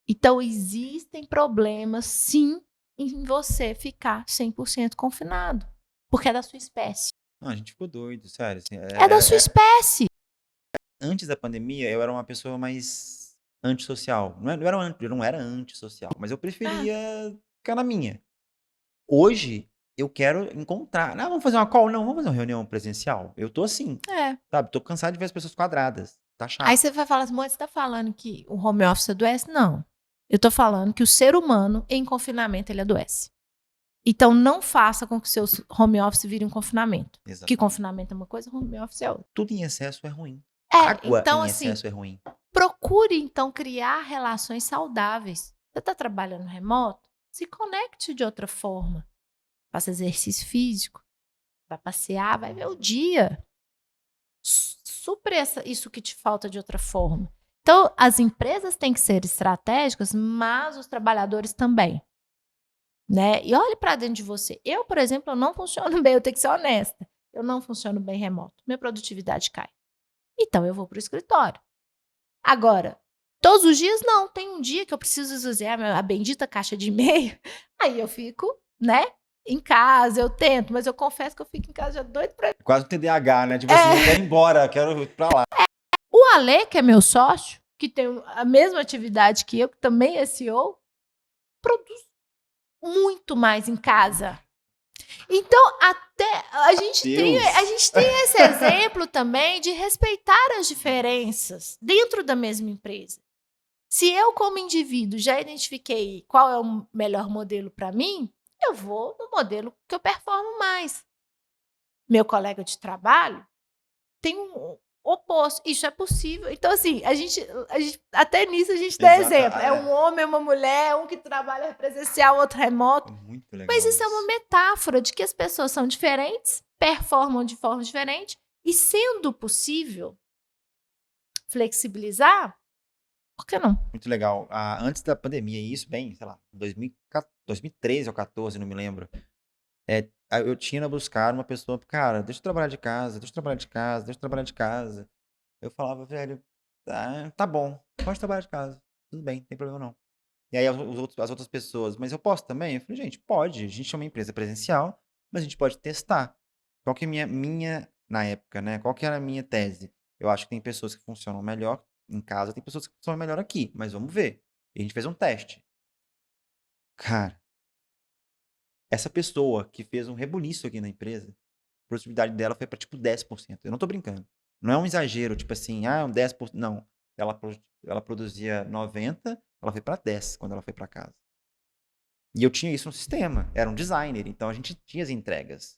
Então, existem problemas, sim, em você ficar 100% confinado, porque é da sua espécie. Não, a gente ficou doido, sério. Assim, É da sua espécie. Antes da pandemia, eu era uma pessoa mais antissocial. Eu não era antissocial, mas eu preferia ficar na minha. Hoje, eu quero encontrar. Não, vamos fazer uma call? Não, vamos fazer uma reunião presencial. Eu tô assim, sabe? Tô cansado de ver as pessoas quadradas. Tá chato. Aí você vai falar assim, mas você tá falando que o home office adoece? Não. Eu tô falando que o ser humano, em confinamento, ele adoece. Então, não faça com que o seu home office vire um confinamento. Exato. Que confinamento é uma coisa, home office é outra. Tudo em excesso é ruim. Água então, em assim, excesso é ruim. Procure, então, criar relações saudáveis. Você está trabalhando remoto? Se conecte de outra forma. Faça exercício físico. Vai passear, vai ver o dia. Supre isso que te falta de outra forma. Então, as empresas têm que ser estratégicas, mas os trabalhadores também. Né? E olhe para dentro de você. Eu, por exemplo, eu não funciono bem, eu tenho que ser honesta. Eu não funciono bem remoto. Minha produtividade cai. Então, eu vou para o escritório. Agora, todos os dias, não. Tem um dia que eu preciso esvaziar a bendita caixa de e-mail. Aí eu fico, né? Em casa, eu tento. Mas eu confesso que eu fico em casa já doido pra... Quase um TDAH, né? Tipo assim, eu quero ir embora, quero ir pra lá. O Ale, que é meu sócio, que tem a mesma atividade que eu, que também é CEO, produz muito mais em casa. Então, até a gente tem esse exemplo também de respeitar as diferenças dentro da mesma empresa. Se eu, como indivíduo, já identifiquei qual é o melhor modelo para mim, eu vou no modelo que eu performo mais. Meu colega de trabalho tem um oposto. Isso é possível. Então, assim, a gente até nisso a gente dá exemplo. É um homem, uma mulher, um que trabalha presencial, outro remoto. Muito legal. Mas isso é uma metáfora de que as pessoas são diferentes, performam de forma diferente, e sendo possível flexibilizar, por que não? Muito legal. Antes da pandemia, isso bem, sei lá, 2013 ou 2014, não me lembro. Eu tinha na buscar uma pessoa, cara, deixa eu trabalhar de casa, deixa eu trabalhar de casa, deixa eu trabalhar de casa. Eu falava, velho, tá bom, pode trabalhar de casa, tudo bem, não tem problema não. E aí as outras pessoas, mas eu posso também? Eu falei, gente, pode, a gente é uma empresa presencial, mas a gente pode testar. Qual que é na época, né? Qual que era a minha tese? Eu acho que tem pessoas que funcionam melhor em casa, tem pessoas que funcionam melhor aqui, mas vamos ver. E a gente fez um teste. Cara, essa pessoa que fez um rebuliço aqui na empresa, a produtividade dela foi para tipo 10%. Eu não tô brincando. Não é um exagero, tipo assim, um 10%. Não. Ela produzia 90%, ela foi para 10% quando ela foi para casa. E eu tinha isso no sistema. Era um designer, então a gente tinha as entregas.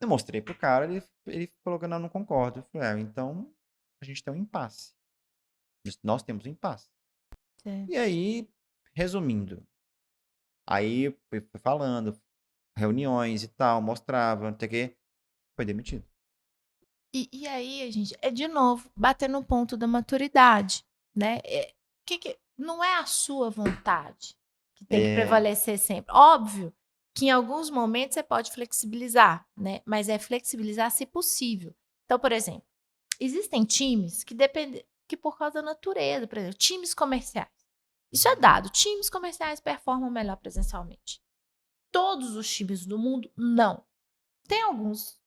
Eu mostrei pro cara, ele falou que não concordo. Eu falei, então a gente tem um impasse. Nós temos um impasse. Sim. E aí, resumindo, aí fui falando, reuniões e tal, mostrava, não sei o quê, foi demitido. E aí, gente, é de novo, bater no ponto da maturidade, né? Não é a sua vontade que tem que prevalecer sempre. Óbvio que em alguns momentos você pode flexibilizar, né? Mas é flexibilizar se possível. Então, por exemplo, existem times que dependem, que por causa da natureza, por exemplo, times comerciais. Isso é dado. Times comerciais performam melhor presencialmente. Todos os times do mundo, não. Tem alguns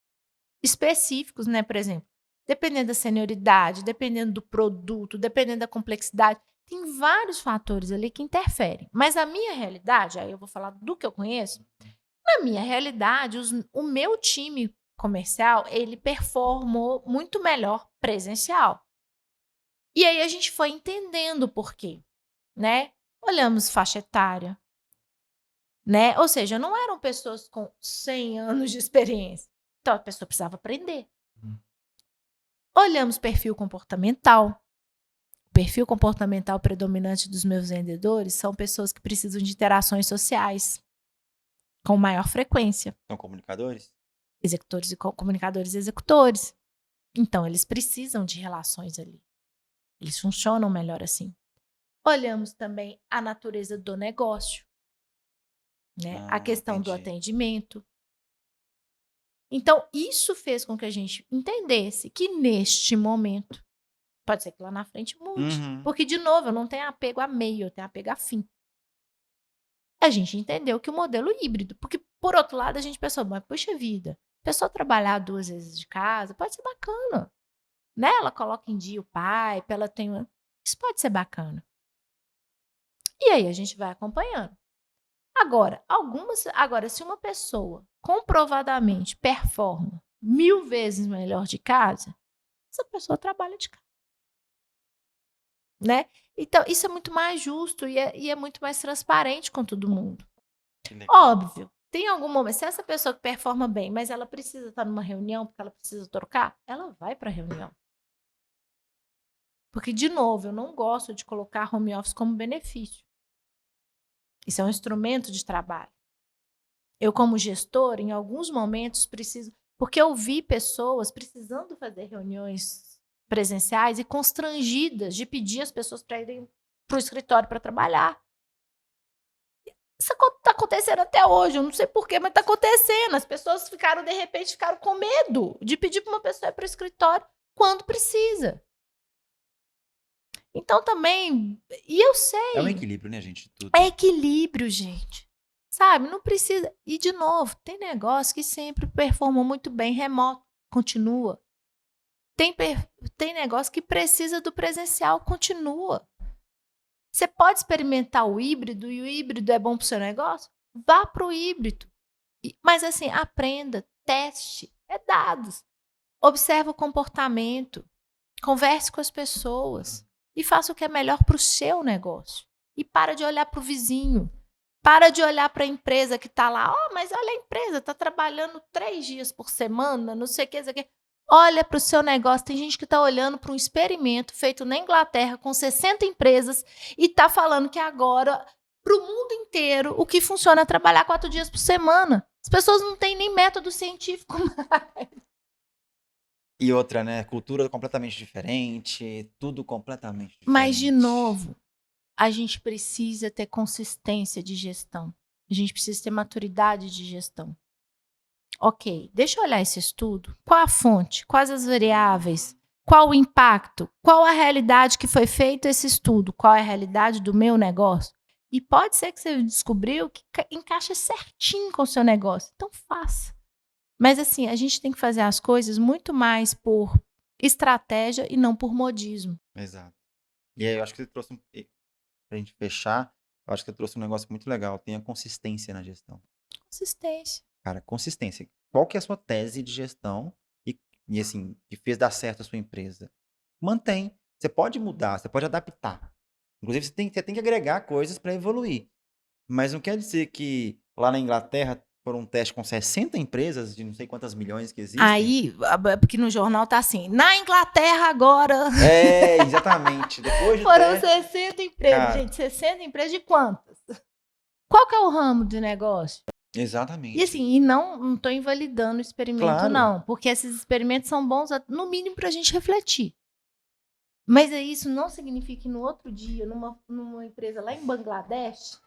específicos, né? Por exemplo, dependendo da senioridade, dependendo do produto, dependendo da complexidade, tem vários fatores ali que interferem. Mas a minha realidade, aí eu vou falar do que eu conheço, na minha realidade, o meu time comercial, ele performou muito melhor presencial. E aí a gente foi entendendo o porquê, né? Olhamos faixa etária, né? Ou seja, não eram pessoas com 100 anos de experiência. Então a pessoa precisava aprender. Olhamos perfil comportamental. O perfil comportamental predominante dos meus vendedores são pessoas que precisam de interações sociais com maior frequência. São comunicadores? Executores e comunicadores e executores. Então, eles precisam de relações ali. Eles funcionam melhor assim. Olhamos também a natureza do negócio, né? A questão do atendimento. Então, isso fez com que a gente entendesse que neste momento, pode ser que lá na frente mude. Porque, de novo, eu não tenho apego a meio, eu tenho apego a fim. A gente entendeu que o modelo híbrido, porque, por outro lado, a gente pensou, mas, puxa vida, a pessoa trabalhar 2 vezes de casa pode ser bacana. Né? Ela coloca em dia o pai, ela tem uma... Isso pode ser bacana. E aí a gente vai acompanhando. Agora, se uma pessoa comprovadamente performa 1000 vezes melhor de casa, essa pessoa trabalha de casa. Né? Então, isso é muito mais justo e é muito mais transparente com todo mundo. Óbvio, tem algum momento, se essa pessoa que performa bem, mas ela precisa estar numa reunião porque ela precisa trocar, ela vai para a reunião. Porque, de novo, eu não gosto de colocar home office como benefício. Isso é um instrumento de trabalho. Eu, como gestor, em alguns momentos preciso... Porque eu vi pessoas precisando fazer reuniões presenciais e constrangidas de pedir as pessoas para irem para o escritório para trabalhar. Isso está acontecendo até hoje, eu não sei porquê, mas está acontecendo. As pessoas de repente, ficaram com medo de pedir para uma pessoa ir para o escritório quando precisa. Então também, e eu sei. É um equilíbrio, né, gente? Tudo. É equilíbrio, gente. Sabe, não precisa. E, de novo, tem negócio que sempre performam muito bem remoto, continua. Tem negócio que precisa do presencial, continua. Você pode experimentar o híbrido e o híbrido é bom para o seu negócio? Vá para o híbrido. Mas, assim, aprenda, teste, é dados. Observe o comportamento, converse com as pessoas. E faça o que é melhor para o seu negócio. E para de olhar para o vizinho. Para de olhar para a empresa que está lá. Mas olha a empresa, está trabalhando 3 dias por semana, não sei o que, não sei o que. Olha para o seu negócio. Tem gente que está olhando para um experimento feito na Inglaterra com 60 empresas e está falando que agora, para o mundo inteiro, o que funciona é trabalhar 4 dias por semana. As pessoas não têm nem método científico mais. E outra, né? Cultura completamente diferente, tudo completamente diferente. Mas, de novo, a gente precisa ter consistência de gestão. A gente precisa ter maturidade de gestão. Ok, deixa eu olhar esse estudo. Qual a fonte? Quais as variáveis? Qual o impacto? Qual a realidade que foi feito esse estudo? Qual é a realidade do meu negócio? E pode ser que você descobriu que encaixa certinho com o seu negócio. Então, faça. Mas, assim, a gente tem que fazer as coisas muito mais por estratégia e não por modismo. Exato. E aí, eu acho que você trouxe, pra gente fechar, eu acho que você trouxe um negócio muito legal. Tenha consistência na gestão. Consistência. Cara, consistência. Qual que é a sua tese de gestão e assim, que fez dar certo a sua empresa? Mantém. Você pode mudar, você pode adaptar. Inclusive, você tem que agregar coisas para evoluir. Mas não quer dizer que lá na Inglaterra foram um teste com 60 empresas de não sei quantas milhões que existem. Aí, porque no jornal tá assim, na Inglaterra agora... É, exatamente. Depois de foram teste... 60 empresas. Cara, gente, 60 empresas de quantas? Qual que é o ramo de negócio? Exatamente. E assim, e não estou invalidando o experimento, claro. não. Porque esses experimentos são bons, no mínimo, para a gente refletir. Mas isso não significa que no outro dia, numa empresa lá em Bangladesh,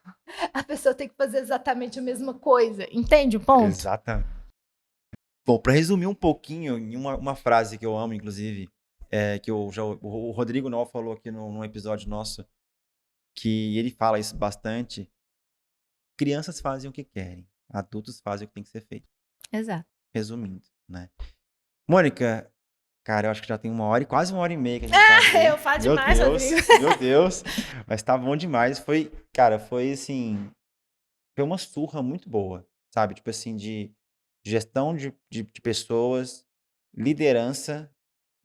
a pessoa tem que fazer exatamente a mesma coisa. Entende o ponto? Exatamente. Bom, para resumir um pouquinho, em uma frase que eu amo, inclusive, que o Rodrigo Nol falou aqui num episódio nosso, que ele fala isso bastante. Crianças fazem o que querem, adultos fazem o que tem que ser feito. Exato. Resumindo, né? Mônica, cara, eu acho que já tem 1 hora e quase 1 hora e meia que a gente tá aqui. Eu falo Meu demais, Deus, Rodrigo. meu Deus. Mas tá bom demais. Foi assim, foi uma surra muito boa, sabe? Tipo assim, de gestão de pessoas, liderança,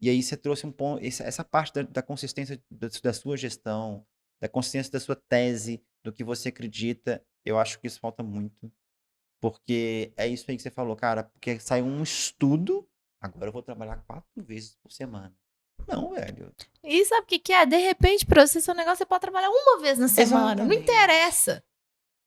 e aí você trouxe um ponto, essa parte da consistência da sua gestão, da consistência da sua tese, do que você acredita, eu acho que isso falta muito. Porque é isso aí que você falou, cara, porque saiu um estudo, agora eu vou trabalhar 4 vezes por semana. Não, velho. E sabe o que é? De repente, para você, seu negócio, você pode trabalhar uma vez na semana. Não Exatamente. interessa.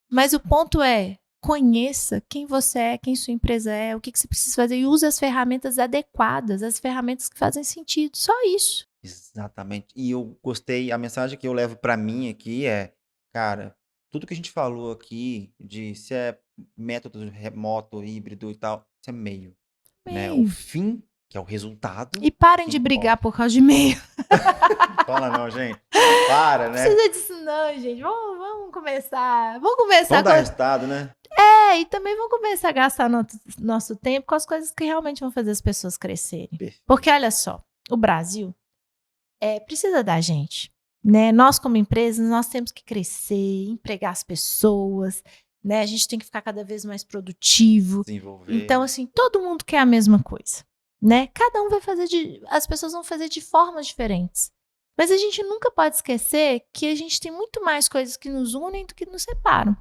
Mas o ponto é, conheça quem você é, quem sua empresa é, o que você precisa fazer e use as ferramentas adequadas, as ferramentas que fazem sentido. Só isso. Exatamente. E eu gostei, a mensagem que eu levo pra mim aqui é, cara, tudo que a gente falou aqui de se é método remoto, híbrido e tal, isso é meio, né? O Meio. fim, que é o resultado, E parem que de importa. brigar por causa de meio. Fala não, gente. Para, Não né? precisa disso não, gente. Vamos começar. Vamos começar Vamos dar resultado, né? e também vamos começar a gastar nosso tempo com as coisas que realmente vão fazer as pessoas crescerem. Perfeito. Porque olha só, o Brasil precisa da gente, né? Nós como empresas, nós temos que crescer, empregar as pessoas, né? A gente tem que ficar cada vez mais produtivo. Desenvolver. Então, assim, todo mundo quer a mesma coisa, né? Cada um vai fazer as pessoas vão fazer de formas diferentes. Mas a gente nunca pode esquecer que a gente tem muito mais coisas que nos unem do que nos separam,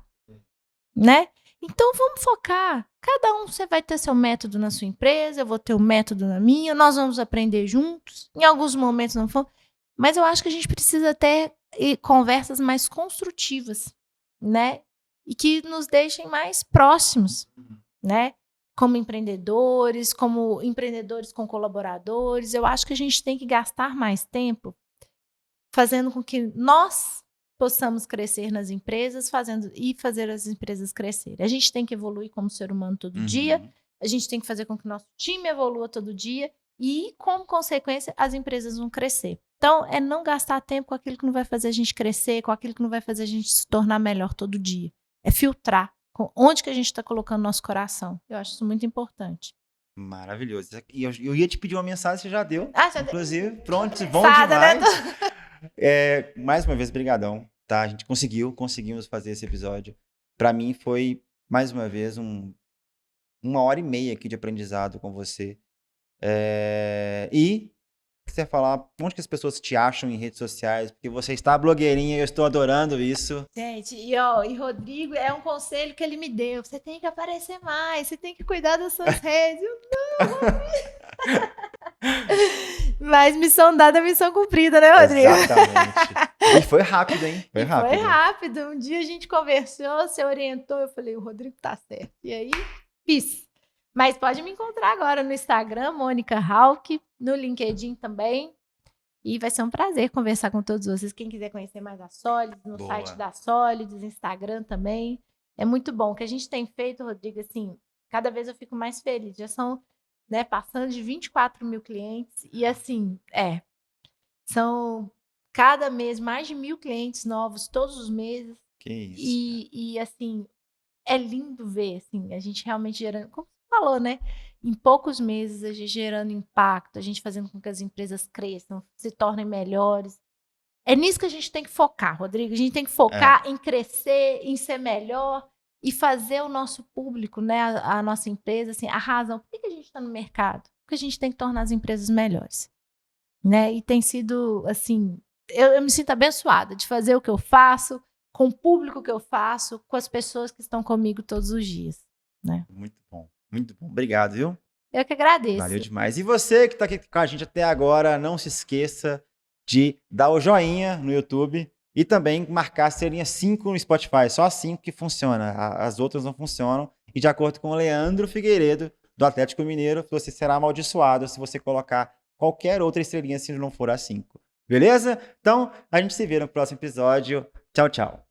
né? Então vamos focar. Cada um você vai ter seu método na sua empresa, eu vou ter o método na minha, nós vamos aprender juntos. Em alguns momentos não vamos, mas eu acho que a gente precisa ter conversas mais construtivas, né? E que nos deixem mais próximos, né? Como empreendedores com colaboradores. Eu acho que a gente tem que gastar mais tempo fazendo com que nós possamos crescer nas empresas, fazer as empresas crescerem. A gente tem que evoluir como ser humano todo dia, a gente tem que fazer com que o nosso time evolua todo dia e, como consequência, as empresas vão crescer. Então, é não gastar tempo com aquilo que não vai fazer a gente crescer, com aquilo que não vai fazer a gente se tornar melhor todo dia. É filtrar onde que a gente está colocando nosso coração. Eu acho isso muito importante. Maravilhoso. E eu ia te pedir uma mensagem, você já deu. Já Inclusive, pronto, bom Cansada, demais. Né? Mais uma vez, brigadão, tá? A gente conseguimos fazer esse episódio. Pra mim foi, mais uma vez, 1 hora e meia aqui de aprendizado com você. E você falar onde que as pessoas te acham em redes sociais, porque você está blogueirinha e eu estou adorando isso. Gente, e Rodrigo, é um conselho que ele me deu. Você tem que aparecer mais, você tem que cuidar das suas redes. Mas missão dada, missão cumprida, né, Rodrigo? Exatamente. E foi rápido, hein? Foi rápido. Um dia a gente conversou, você orientou, eu falei, o Rodrigo tá certo. E aí, fiz. Mas pode me encontrar agora no Instagram, Mônica Hauck, no LinkedIn também. E vai ser um prazer conversar com todos vocês. Quem quiser conhecer mais da Sólidos, no site da Sólidos, Instagram também. É muito bom. O que a gente tem feito, Rodrigo, assim, cada vez eu fico mais feliz. Já são, né, passando de 24 mil clientes. E assim, são cada mês mais de 1.000 clientes novos, todos os meses. Que isso. E assim, é lindo ver, assim, a gente realmente gerando, como você falou, né? Em poucos meses, a gente gerando impacto, a gente fazendo com que as empresas cresçam, se tornem melhores. É nisso que a gente tem que focar, Rodrigo. A gente tem que focar em crescer, em ser melhor e fazer o nosso público, né? A nossa empresa, assim, a razão. Por que a gente está no mercado? Porque a gente tem que tornar as empresas melhores, né? E tem sido, assim, eu me sinto abençoada de fazer o que eu faço, com o público que eu faço, com as pessoas que estão comigo todos os dias, né? Muito bom. Muito bom. Obrigado, viu? Eu que agradeço. Valeu demais. E você que está aqui com a gente até agora, não se esqueça de dar o joinha no YouTube e também marcar a estrelinha 5 no Spotify. Só 5 que funciona. As outras não funcionam. E de acordo com o Leandro Figueiredo, do Atlético Mineiro, você será amaldiçoado se você colocar qualquer outra estrelinha se não for a 5. Beleza? Então, a gente se vê no próximo episódio. Tchau, tchau.